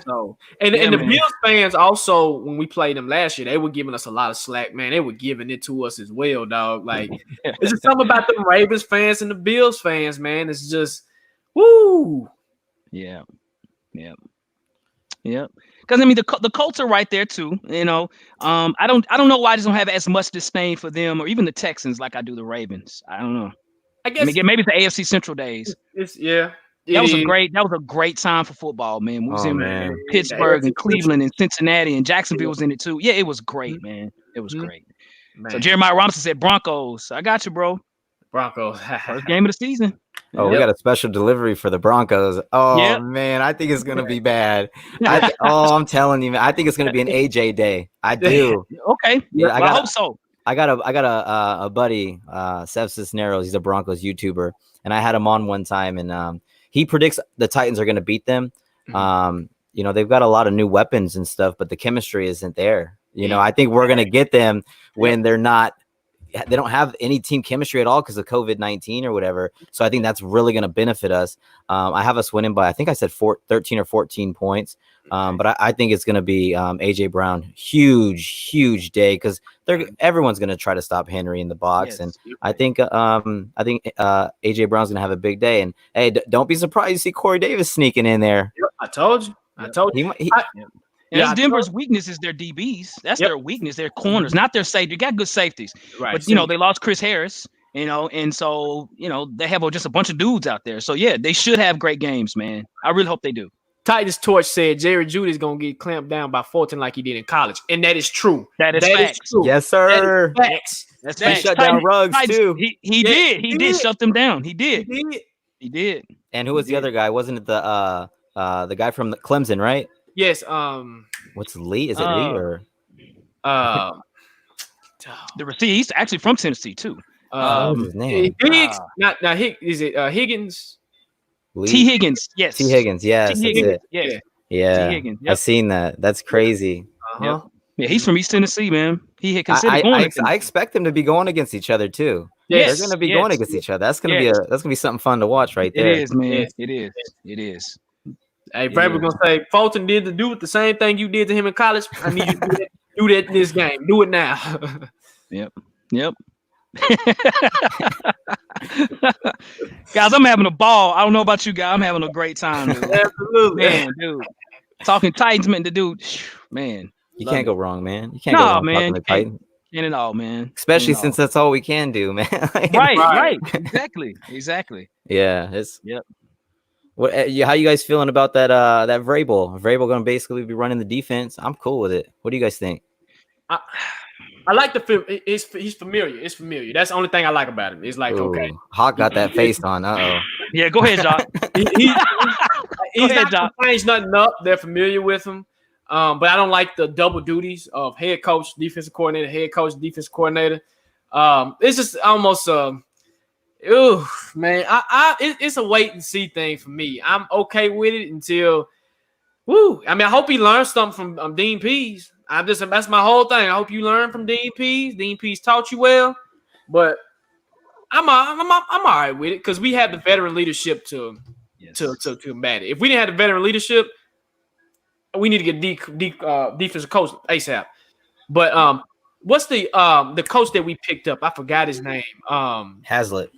Speaker 2: So and the Bills fans also, when we played them last year, they were giving us a lot of slack, man. They were giving it to us as well, dog. Like it's just something about the Ravens fans and the Bills fans, man. It's just woo.
Speaker 1: Yeah. Because I mean the Colts are right there too. You know, I don't know why I just don't have as much disdain for them or even the Texans like I do the Ravens. I don't know.
Speaker 2: I guess
Speaker 1: maybe it's the AFC Central days. That was a great time for football, man. We was in Pittsburgh and Cleveland and Cincinnati and Jacksonville was in it too. Yeah, it was great, man. It was great. Man. So Jeremiah Robinson said Broncos. I got you, bro.
Speaker 2: Broncos.
Speaker 1: First game of the season.
Speaker 3: Oh, we got a special delivery for the Broncos. Oh, man, I think it's going to be bad. I'm telling you, man, I think it's going to be an AJ day. I do.
Speaker 1: Okay. Yeah, I hope so.
Speaker 3: I got a buddy, Sev Cisneros. He's a Broncos YouTuber, and I had him on one time, and he predicts the Titans are going to beat them. You know, they've got a lot of new weapons and stuff, but the chemistry isn't there. You know, I think we're going to get them when they don't have any team chemistry at all because of COVID-19 or whatever. So I think that's really going to benefit us. I have us winning by, I think I said 13 or 14 points. But I think it's going to be AJ Brown. Huge day because everyone's going to try to stop Henry in the box. Yes, and I think AJ Brown's going to have a big day. And hey, don't be surprised to see Corey Davis sneaking in there.
Speaker 2: I told you.
Speaker 1: Denver's weakness is their DBs. That's their weakness. Their corners, not their safety. They got good safeties, right? But you know they lost Chris Harris. You know, and so you know they have just a bunch of dudes out there. So yeah, they should have great games, man. I really hope they do.
Speaker 2: Titus Torch said Jerry Jeudy is gonna get clamped down by Fulton like he did in college, and that is true.
Speaker 1: That is true.
Speaker 3: Yes, sir.
Speaker 2: That is facts.
Speaker 3: That's facts. He shut down Ruggs too.
Speaker 1: He did shut them down. He did.
Speaker 3: And who was the other guy? Wasn't it the guy from Clemson, right?
Speaker 2: Yes.
Speaker 3: What's Lee? Is it Lee or
Speaker 1: the receiver? He's actually from Tennessee too.
Speaker 3: What's his name?
Speaker 2: Is it Higgins?
Speaker 3: Lee?
Speaker 1: T. Higgins, yes.
Speaker 3: T. Higgins, yes.
Speaker 1: T. Higgins,
Speaker 3: yeah.
Speaker 1: T. Higgins,
Speaker 3: I've seen that. That's crazy.
Speaker 1: Yeah, he's from East Tennessee, man. He had considered going.
Speaker 3: I expect them to be going against each other too.
Speaker 1: Yes,
Speaker 3: they're going to be going against each other. That's going to be something fun to watch right there.
Speaker 1: It is, man. It is.
Speaker 2: Hey, Brad was gonna say Fulton did the same thing you did to him in college. I need you to do that in this game. Do it now.
Speaker 1: Yep. Guys, I'm having a ball. I don't know about you guys. I'm having a great time, dude.
Speaker 2: Absolutely,
Speaker 1: man, dude. Talking Titans, man, the dude, man.
Speaker 3: You can't go wrong, man. You can't go wrong
Speaker 1: man.
Speaker 3: Talking the Titans.
Speaker 1: Can't at all, man.
Speaker 3: Especially since that's all we can do, man.
Speaker 1: right. Exactly.
Speaker 3: Yeah, What? How you guys feeling about that? That Vrabel going to basically be running the defense. I'm cool with it. What do you guys think?
Speaker 2: I like the film. He's familiar. It's familiar. That's the only thing I like about him. It's like, okay.
Speaker 3: Hawk got that face on.
Speaker 1: Yeah, go ahead, Jock.
Speaker 2: He's not changed nothing up. They're familiar with him. But I don't like the double duties of head coach, defensive coordinator, head coach, defensive coordinator. It's just almost man. It's a wait and see thing for me. I'm okay with it until I mean, I hope he learns something from Dean Pease. That's my whole thing. I hope you learn from Dean Pease. Dean Pease taught you well, but I'm all right with it because we have the veteran leadership to combat it. If we didn't have the veteran leadership, we need to get defensive coach ASAP. But what's the coach that we picked up? I forgot his name.
Speaker 3: Hazlitt.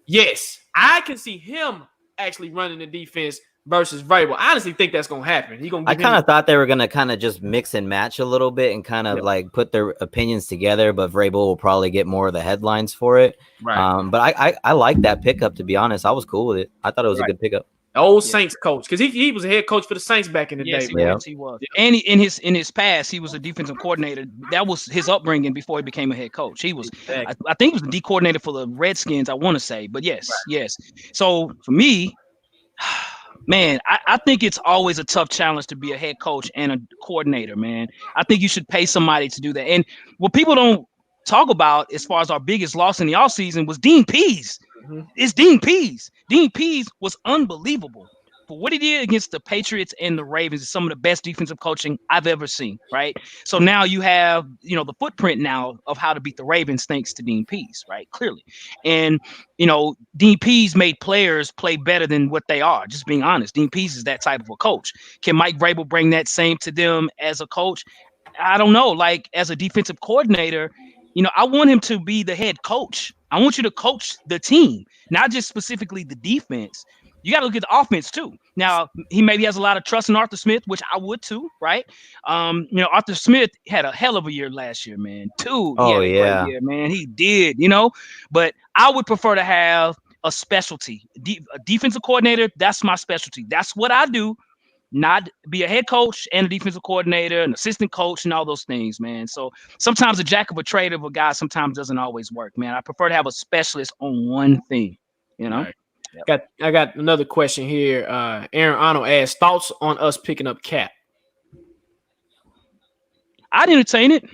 Speaker 2: Yes, I can see him actually running the defense versus Vrabel. I honestly think that's gonna happen.
Speaker 3: I kind of thought they were gonna kind of just mix and match a little bit and kind of like put their opinions together, but Vrabel will probably get more of the headlines for it.
Speaker 2: Right.
Speaker 3: But I like that pickup, to be honest. I was cool with it. I thought it was a good pickup.
Speaker 2: The old Saints coach, because he was a head coach for the Saints back in the day.
Speaker 1: Yes, he was. And in his past, he was a defensive coordinator. That was his upbringing before he became a head coach. He was, I think, he was the D coordinator for the Redskins. I want to say, but yes. So for me, Man, I think it's always a tough challenge to be a head coach and a coordinator, man. I think you should pay somebody to do that. And what people don't talk about as far as our biggest loss in the offseason was Dean Pease.
Speaker 2: Mm-hmm.
Speaker 1: It's Dean Pease. Dean Pease was unbelievable. For what he did against the Patriots and the Ravens is some of the best defensive coaching I've ever seen, right? So now you have, the footprint now of how to beat the Ravens thanks to Dean Pease, right? Clearly. And, Dean Pease made players play better than what they are, just being honest. Dean Pease is that type of a coach. Can Mike Vrabel bring that same to them as a coach? I don't know. Like, as a defensive coordinator, I want him to be the head coach. I want you to coach the team, not just specifically the defense. You got to look at the offense too. Now, he maybe has a lot of trust in Arthur Smith, which I would too, right? Arthur Smith had a hell of a year last year, man.
Speaker 3: Oh,
Speaker 1: he had a great year, man. He did, But I would prefer to have a specialty. A defensive coordinator, that's my specialty. That's what I do. Not be a head coach and a defensive coordinator, an assistant coach, and all those things, man. So sometimes a jack of a trade of a guy sometimes doesn't always work, man. I prefer to have a specialist on one thing,
Speaker 2: Right. Yep. I got another question here. Aaron Arnold asks, thoughts on us picking up Cap?
Speaker 1: I'd entertain it.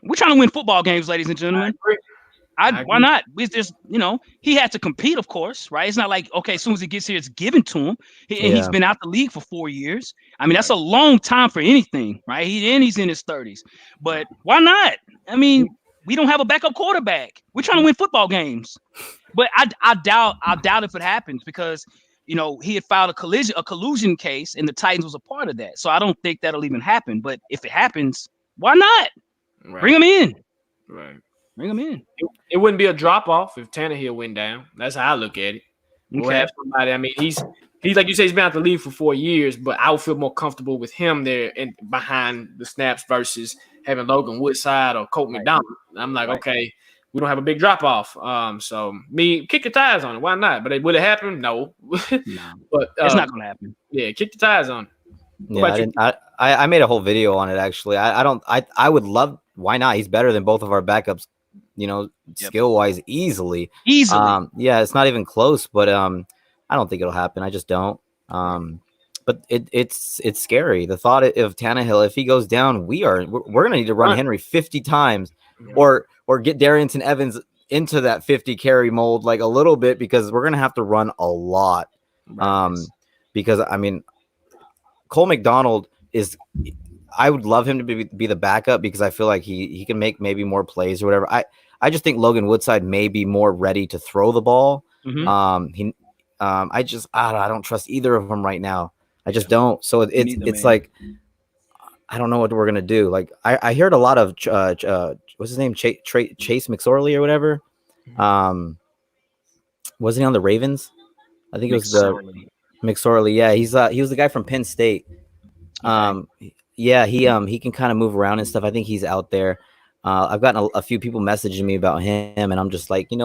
Speaker 1: We're trying to win football games, ladies and gentlemen. Why not? It's just, he had to compete, of course, right? It's not like, okay, as soon as he gets here, it's given to him. He's been out the league for 4 years. I mean, that's a long time for anything, right? He's in his 30s. But why not? I mean, we don't have a backup quarterback. We're trying to win football games. But I doubt if it happens because, he had filed a collusion case and the Titans was a part of that. So I don't think that'll even happen. But if it happens, why not?
Speaker 2: Right.
Speaker 1: Bring him in.
Speaker 2: Right.
Speaker 1: Bring him in.
Speaker 2: It wouldn't be a drop off if Tannehill went down. That's how I look at it. We'll have somebody. I mean, he's like you say, he's been out the league for 4 years, but I would feel more comfortable with him there and behind the snaps versus having Logan Woodside or Colt McDonald. I'm like, okay, we don't have a big drop off. So kick the tires on it. Why not? But will it happen? No.
Speaker 1: No. But it's not gonna happen.
Speaker 2: Yeah, kick the tires on it.
Speaker 3: Yeah, I made a whole video on it actually. I would love. Why not? He's better than both of our backups. Skill wise, easily. Yeah, it's not even close. But I don't think it'll happen. I just don't. But it's scary. The thought of Tannehill, if he goes down, we're gonna need to run Henry 50 times, or get Darrington Evans into that 50 carry mold like a little bit because we're gonna have to run a lot. Because I mean, Cole McDonald is. I would love him to be the backup because I feel like he can make maybe more plays or whatever. I just think Logan Woodside may be more ready to throw the ball. I don't trust either of them right now. I just don't. So it's like I don't know what we're gonna do. Like I heard a lot of what's his name, Chase McSorley or whatever. Wasn't he on the Ravens? I think it was the McSorley. Yeah, he was the guy from Penn State. Yeah, he can kind of move around and stuff. I think he's out there. I've gotten a few people messaging me about him, and I'm just like, I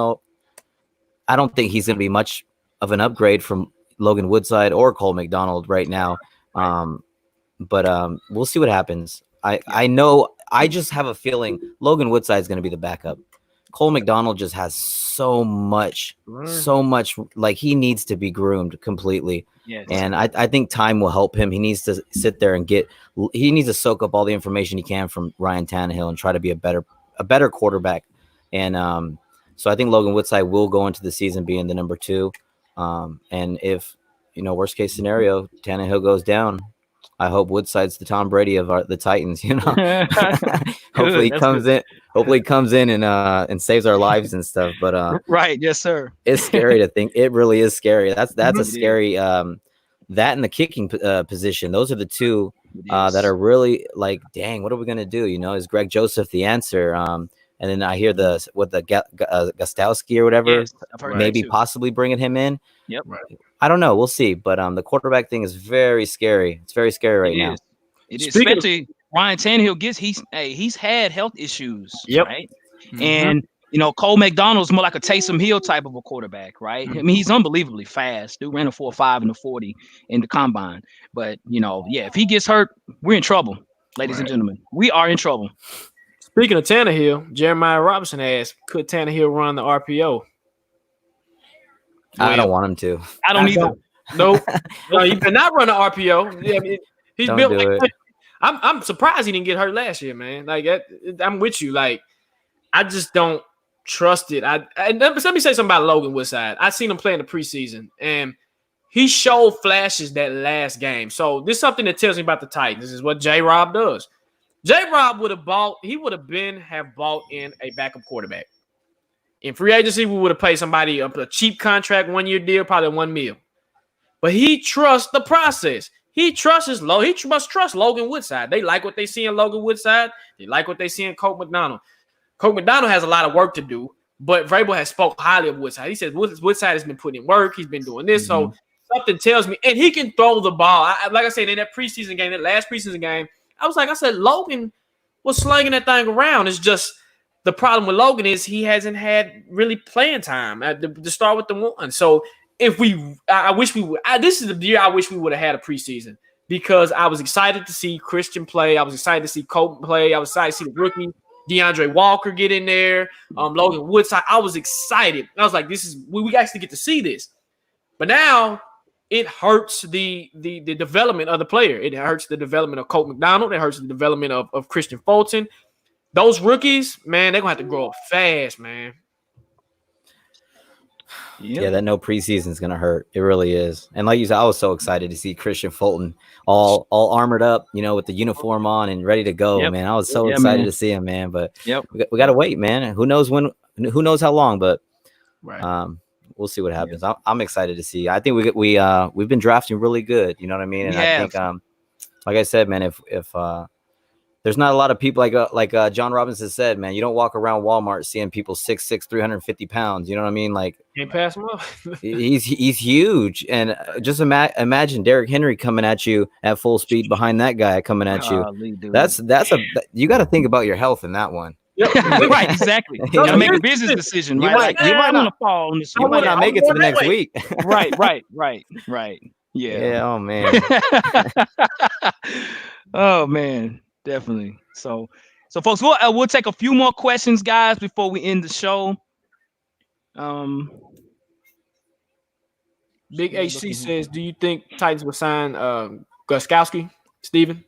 Speaker 3: don't think he's going to be much of an upgrade from Logan Woodside or Cole McDonald right now. But we'll see what happens. I know. I just have a feeling Logan Woodside is going to be the backup. Cole McDonald just has so much, like he needs to be groomed completely. Yes. And I think time will help him. He needs to sit there and he needs to soak up all the information he can from Ryan Tannehill and try to be a better quarterback. And so I think Logan Woodside will go into the season being the number 2. And if, worst case scenario, Tannehill goes down, I hope Woodside's the Tom Brady of the Titans, Hopefully he comes in. Hopefully he comes in and saves our lives and stuff. But
Speaker 1: right, yes, sir.
Speaker 3: It's scary to think. It really is scary. That's a scary that and the kicking position. Those are the two that are really like, dang, what are we gonna do? Is Greg Joseph the answer? And then I hear Gostowski or whatever, maybe possibly bringing him in.
Speaker 1: Yep.
Speaker 3: Right. I don't know. We'll see. But the quarterback thing is very scary. It's very scary right now.
Speaker 1: It is. Especially Ryan Tannehill he's had health issues.
Speaker 2: Yep.
Speaker 1: Right. Mm-hmm. And Cole McDonald's more like a Taysom Hill type of a quarterback, right? I mean, he's unbelievably fast. Dude ran a 4.5 in the 40 in the combine. But if he gets hurt, we're in trouble, ladies and gentlemen. We are in trouble.
Speaker 2: Speaking of Tannehill, Jeremiah Robinson asked, could Tannehill run the RPO?
Speaker 3: I don't want him to.
Speaker 1: I don't either.
Speaker 2: Nope. No, he better not run an RPO. Yeah, I mean, he's
Speaker 3: Don't
Speaker 2: built
Speaker 3: do
Speaker 2: like
Speaker 3: it.
Speaker 2: I'm surprised he didn't get hurt last year, man. Like I'm with you. Like I just don't trust it. And let me say something about Logan Woodside. I seen him play in the preseason, and he showed flashes that last game. So this is something that tells me about the Titans. This is what J-Rob does. J-Rob would have bought in a backup quarterback. In free agency, we would have paid somebody a cheap contract, 1-year deal, probably $1 million. But he trusts the process. He must trust Logan Woodside. They like what they see in Logan Woodside. They like what they see in Colt McDonald. Colt McDonald has a lot of work to do, but Vrabel has spoke highly of Woodside. He says Woodside has been putting in work. He's been doing this. So something tells me, and he can throw the ball. Like I said, in that preseason game, that last preseason game, I said, Logan was slinging that thing around. It's just the problem with Logan is he hasn't had really playing time to start with the one. So I wish we would. This is the year I wish we would have had a preseason because I was excited to see Christian play. I was excited to see Colton play. I was excited to see the rookie DeAndre Walker get in there. Logan Woodside. I was excited. I was like, we actually get to see this. But now it hurts the development of the player. It hurts the development of Colt McDonald. It hurts the development of Christian Fulton. Those rookies, man, they're going to have to grow up fast, man.
Speaker 3: Yeah, that no preseason is going to hurt. It really is. And like you said, I was so excited to see Christian Fulton all armored up, with the uniform on and ready to go, man. I was so excited to see him, man. But we got to wait, man. Who knows when? Who knows how long? But we'll see what happens. I'm excited to see. I think we've been drafting really good. You know what I mean? And I think, like I said, man, if there's not a lot of people like John Robinson said, man, you don't walk around Walmart seeing people 6'6", 350 pounds. You know what I mean? Like,
Speaker 2: can't pass him up.
Speaker 3: he's huge. And just imagine Derrick Henry coming at you at full speed behind that guy coming at you. You got to think about your health in that one.
Speaker 1: Right, exactly. You got to make a business decision.
Speaker 3: You might not fall on this. You might not make it to the next week.
Speaker 1: Right. Yeah.
Speaker 3: Oh man.
Speaker 1: Oh man. Definitely. So folks, we'll take a few more questions, guys, before we end the show.
Speaker 2: Big HC says, "Do you think Titans will sign Gostkowski, Steven?"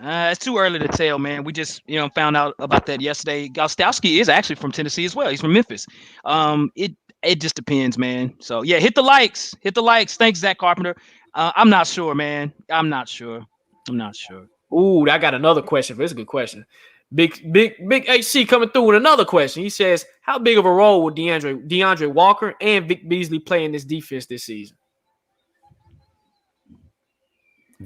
Speaker 1: It's too early to tell, man. We just found out about that yesterday. Gostkowski is actually from Tennessee as well. He's from Memphis. It just depends, man. So yeah, hit the likes. Thanks, Zach Carpenter. I'm not sure, man. I'm not sure.
Speaker 2: Ooh, I got another question. It's a good question. Big HC coming through with another question. He says, how big of a role will DeAndre Walker and Vic Beasley play in this defense this season?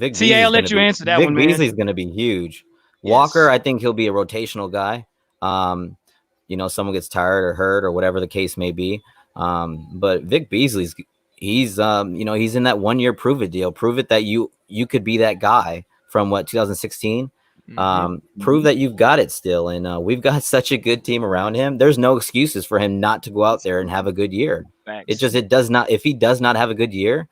Speaker 1: I'll let you answer that one, man.
Speaker 3: Vic Beasley's going to be huge. Yes. Walker, I think he'll be a rotational guy. Someone gets tired or hurt or whatever the case may be. But Vic Beasley's he's in that 1 year prove it deal. Prove it that you could be that guy from 2016. Prove that you've got it still. And we've got such a good team around him. There's no excuses for him not to go out there and have a good year. Facts. It does not. If he does not have a good year,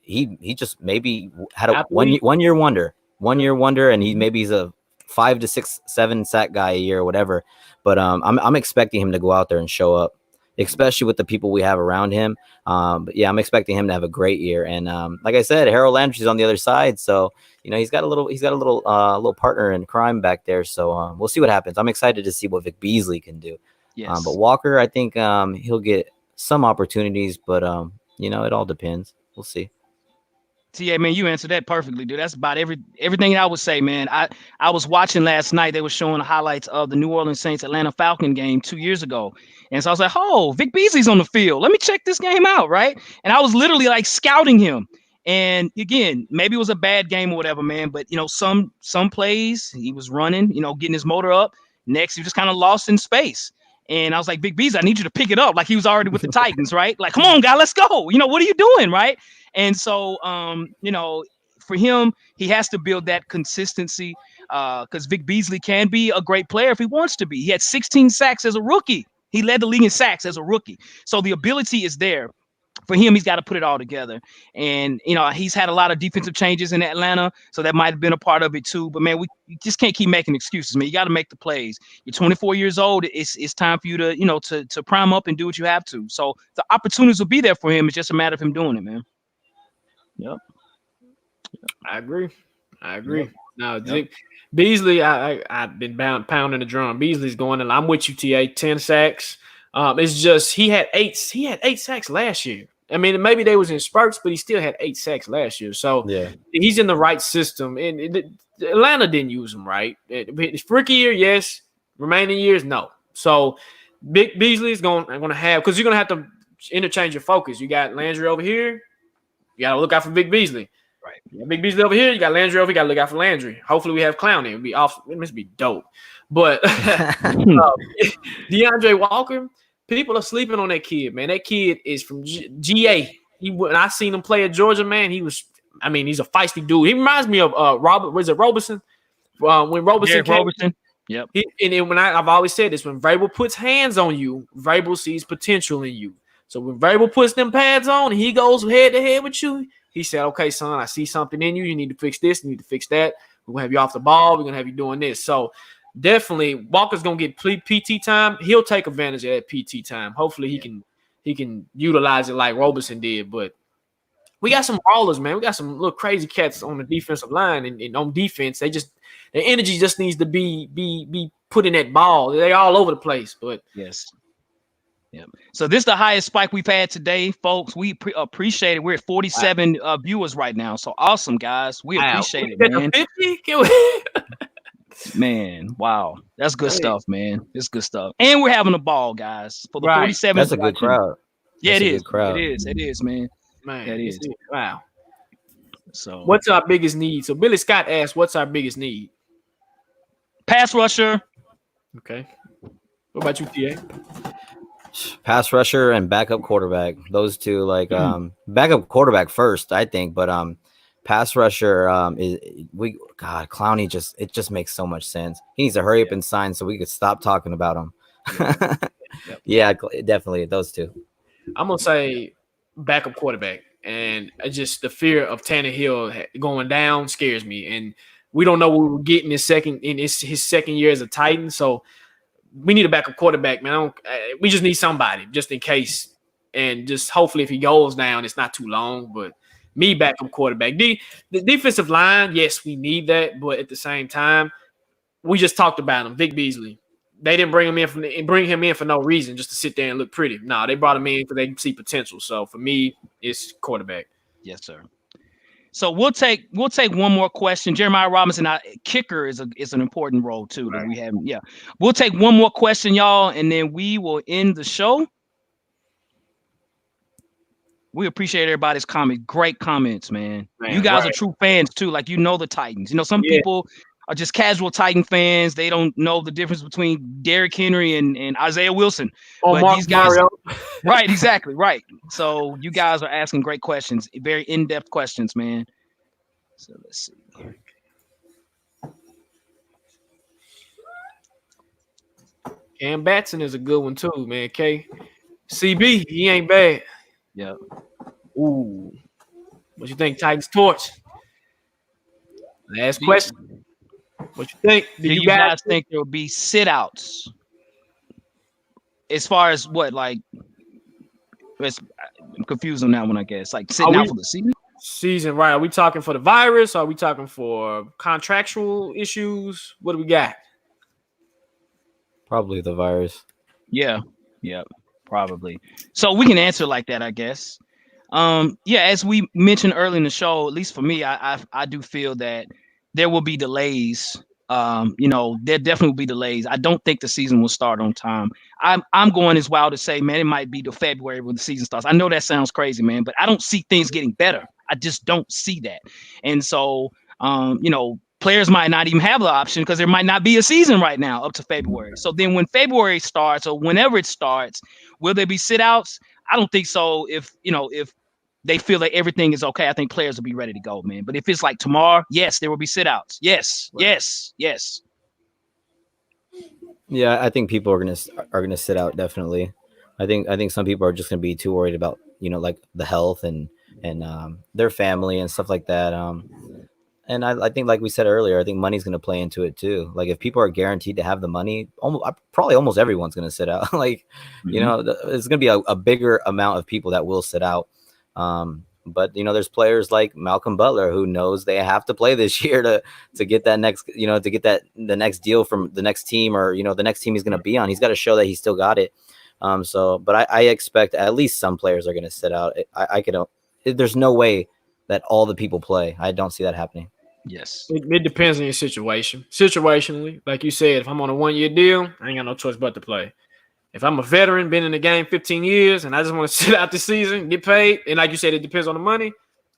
Speaker 3: he just maybe had a 1 year wonder. 1 year wonder, and he's a 5 to 6, 7 sack guy a year or whatever. But I'm expecting him to go out there and show up, especially with the people we have around him. But yeah, I'm expecting him to have a great year. And like I said, Harold Landry's on the other side, so he's got a little partner in crime back there. So we'll see what happens. I'm excited to see what Vic Beasley can do. Yes. But Walker, I think he'll get some opportunities, but it all depends. We'll see.
Speaker 1: Yeah, man, you answered that perfectly, dude. That's about everything I would say, man. I was watching last night. They were showing the highlights of the New Orleans Saints Atlanta Falcon game 2 years ago. And so I was like, oh, Vic Beasley's on the field. Let me check this game out, right? And I was literally like scouting him. And again, maybe it was a bad game or whatever, man. But, some plays he was running, getting his motor up. Next, he just kind of lost in space. And I was like, Big Beasley, I need you to pick it up. Like he was already with the Titans, right? Like, come on, guy, let's go. What are you doing, right? And so, for him, he has to build that consistency because Vic Beasley can be a great player if he wants to be. He had 16 sacks as a rookie. He led the league in sacks as a rookie. So the ability is there. For him, he's got to put it all together. And, he's had a lot of defensive changes in Atlanta, so that might have been a part of it too. But, man, we just can't keep making excuses, man. You got to make the plays. You're 24 years old. It's time for you to, to prime up and do what you have to. So the opportunities will be there for him. It's just a matter of him doing it, man. Yep.
Speaker 2: I agree. Yep. Now, Beasley, I've been pounding the drum. Beasley's going, and I'm with you, TA. 10 sacks. It's just he had 8 sacks last year. I mean, maybe they was in spurts, but he still had 8 sacks last year. So he's in the right system. And Atlanta didn't use him right. His rookie year, yes. Remaining years, no. So Big Beasley is going to have, because you're going to have to interchange your focus. You got Landry over here. You got to look out for Big Beasley.
Speaker 1: Right.
Speaker 2: You got Big Beasley over here. You got Landry over here. You got to look out for Landry. Hopefully we have Clowney. It would be off. It must be dope. But DeAndre Walker, people are sleeping on that kid, man. That kid is from GA. When I seen him play at Georgia, man, he's a feisty dude. He reminds me of Robertson? When Robertson came.
Speaker 1: Robertson. Yep.
Speaker 2: I've always said this, when Vrabel puts hands on you, Vrabel sees potential in you. So when Vrabel puts them pads on and he goes head to head with you, he said, okay, son, I see something in you. You need to fix this. You need to fix that. We're going to have you off the ball. We're going to have you doing this. So definitely Walker's going to get PT time. He'll take advantage of that PT time. Hopefully he can utilize it like Robertson did. But we got some ballers, man. We got some little crazy cats on the defensive line and on defense. Their energy just needs to be put in that ball. They're all over the place. But
Speaker 1: yes. Yeah. So this is the highest spike we've had today, folks. We appreciate it. We're at 47 viewers right now. So awesome, guys. We appreciate it, man. 50? Man, wow. That's good stuff, man. It's good stuff. And we're having a ball, guys. For the 47.
Speaker 3: That's a good crowd.
Speaker 1: Yeah, it is, man.
Speaker 2: Man,
Speaker 1: that is.
Speaker 2: Wow.
Speaker 1: So
Speaker 2: what's our biggest need? So Billy Scott asked, what's our biggest need?
Speaker 1: Pass rusher.
Speaker 2: Okay. What about you, TA?
Speaker 3: Pass rusher and backup quarterback. Those two, backup quarterback first, I think, but pass rusher Clowney just makes so much sense. He needs to hurry up and sign so we could stop talking about him. Yeah, definitely those two.
Speaker 2: I'm gonna say backup quarterback, and just the fear of Tannehill going down scares me, and we don't know what we're getting his second year as a Titan, so we need a backup quarterback, man. We just need somebody just in case, and just hopefully if he goes down, it's not too long. But me, backup quarterback. The defensive line, yes, we need that, but at the same time, we just talked about him, Vic Beasley. They didn't bring him in for no reason, just to sit there and look pretty. No, they brought him in because they see potential. So for me, it's quarterback.
Speaker 1: Yes, sir. So we'll take one more question. Jeremiah Robinson, kicker is an important role too that we have. Yeah, we'll take one more question, y'all, and then we will end the show. We appreciate everybody's comment. Great comments, man. You guys are true fans too. Like, the Titans. Some people are just casual Titan fans. They don't know the difference between Derrick Henry and Isaiah Wilson. But these guys, right, exactly, right. So you guys are asking great questions, very in-depth questions, man. So let's see.
Speaker 2: Cam Batson is a good one too, man. CB, he ain't bad.
Speaker 1: Yeah.
Speaker 2: Ooh. What you think, Titans torch? Last question. What you think?
Speaker 1: Do you guys think there will be sit-outs? As far as what, I'm confused on that one, I guess. Like sitting out for the season?
Speaker 2: Right. Are we talking for the virus? Are we talking for contractual issues? What do we got?
Speaker 3: Probably the virus.
Speaker 1: Yeah. Probably. So we can answer like that, I guess. As we mentioned early in the show, at least for me, I do feel that there will be delays. There definitely will be delays. I don't think the season will start on time. I'm going as wild to say, man, it might be the February when the season starts. I know that sounds crazy, man, but I don't see things getting better. I just don't see that. And so, players might not even have the option because there might not be a season right now up to February. So then when February starts or whenever it starts, will there be sit-outs? I don't think so. If they feel like everything is okay, I think players will be ready to go, man. But if it's like tomorrow, yes, there will be sit-outs. Yes, yes.
Speaker 3: Yeah, I think people are gonna sit out, definitely. I think some people are just gonna be too worried about like the health and their family and stuff like that. And I think, like we said earlier, I think money's gonna play into it too. Like if people are guaranteed to have the money, almost everyone's gonna sit out. It's gonna be a bigger amount of people that will sit out. But there's players like Malcolm Butler who knows they have to play this year to get that next, to get the next deal from the next team, or the next team he's going to be on. He's got to show that he still got it. But I expect at least some players are going to sit out. There's no way that all the people play. I don't see that happening.
Speaker 1: Yes.
Speaker 2: It depends on your situation. Situationally, like you said, if I'm on a 1-year deal, I ain't got no choice but to play. If I'm a veteran, been in the game 15 years, and I just want to sit out the season, get paid, and like you said, it depends on the money,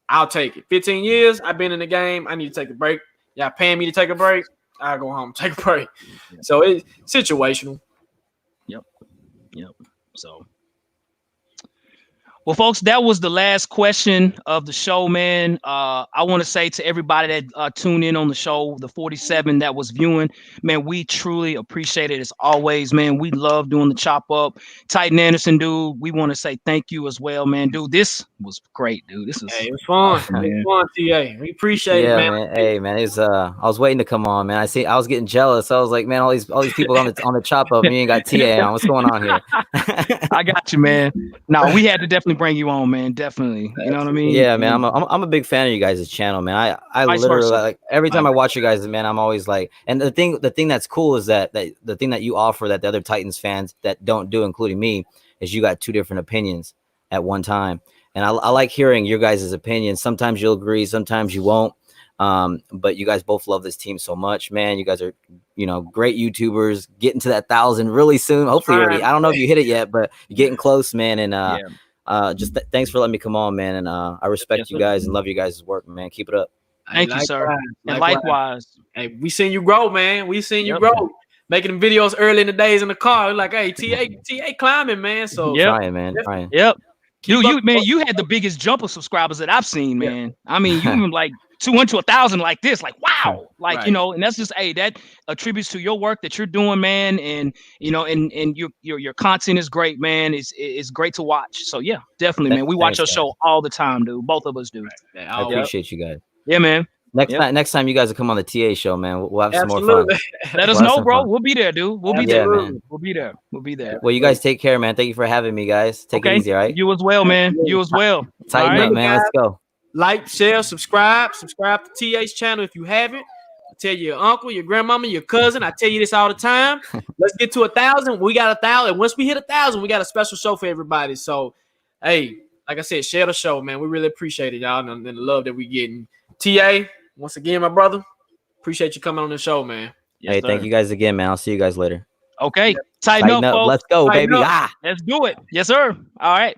Speaker 2: I'll take it. 15 years, I've been in the game. I need to take a break. Y'all paying me to take a break, I'll go home, take a break. So it's situational.
Speaker 1: Yep. So, well, folks, that was the last question of the show, man. I want to say to everybody that tuned in on the show, the 47 that was viewing, man, we truly appreciate it as always, man. We love doing the chop up. Titan Anderson, dude, we want to say thank you as well, man. Dude, this was great, dude. This was
Speaker 2: it was fun.
Speaker 1: awesome,
Speaker 2: it was fun, TA. We appreciate it, man.
Speaker 3: Hey, man, it's I was waiting to come on, man. I was getting jealous. I was like, man, all these people on the chop up, me ain't got TA on. What's going on here?
Speaker 1: I got you, man. No, we had to definitely bring you on, man. Definitely. You know what I mean?
Speaker 3: Yeah, man. I'm a big fan of you guys' channel, man. I literally like every time I watch you guys, man, I'm always like, and the thing that's cool is that the thing that you offer that the other Titans fans that don't do, including me, is you got two different opinions at one time. And I like hearing your guys' opinions. Sometimes you'll agree, sometimes you won't. But you guys both love this team so much, man. You guys are, great YouTubers, getting to that 1,000 really soon. Hopefully already. I don't know if you hit it yet, but you're getting close, man. And thanks for letting me come on, man. And I respect you guys and love you guys' work, man. Keep it up.
Speaker 1: Thank you, sir. And likewise.
Speaker 2: Hey, we seen you grow, man. We seen you grow. Making them videos early in the days in the car. We're like, hey, TA climbing, man. So
Speaker 3: trying, man. Trying.
Speaker 1: Yep. You had the biggest jump of subscribers that I've seen, man. I mean, you even like 200 to 1,000 like this, like wow, like and that's just that attributes to your work that you're doing, man. And and your content is great, man. It's great to watch. So yeah, definitely, man. We watch your show all the time, dude. Both of us do.
Speaker 3: I appreciate you guys.
Speaker 1: Yeah, man.
Speaker 3: Next time you guys will come on the TA show, man. We'll have some more fun.
Speaker 1: Let us know, bro. We'll be there, dude. We'll be there, man. We'll be there.
Speaker 3: Well, you guys take care, man. Thank you for having me, guys. Take it easy, all right?
Speaker 1: You as well, man. You as well.
Speaker 3: Tighten up, man. Let's go.
Speaker 2: Like, share, subscribe to TA's channel if you haven't. Tell your uncle, your grandmama, your cousin. I tell you this all the time. Let's get to 1,000. We got 1,000. Once we hit 1,000, we got a special show for everybody. So, hey, like I said, share the show, man. We really appreciate it, y'all, and the love that we getting. TA, once again, my brother, appreciate you coming on the show, man.
Speaker 3: Hey, thank you guys again, man. I'll see you guys later.
Speaker 1: Okay. Tighten up, folks.
Speaker 3: Let's go, baby.
Speaker 1: Let's do it. Yes, sir. All right.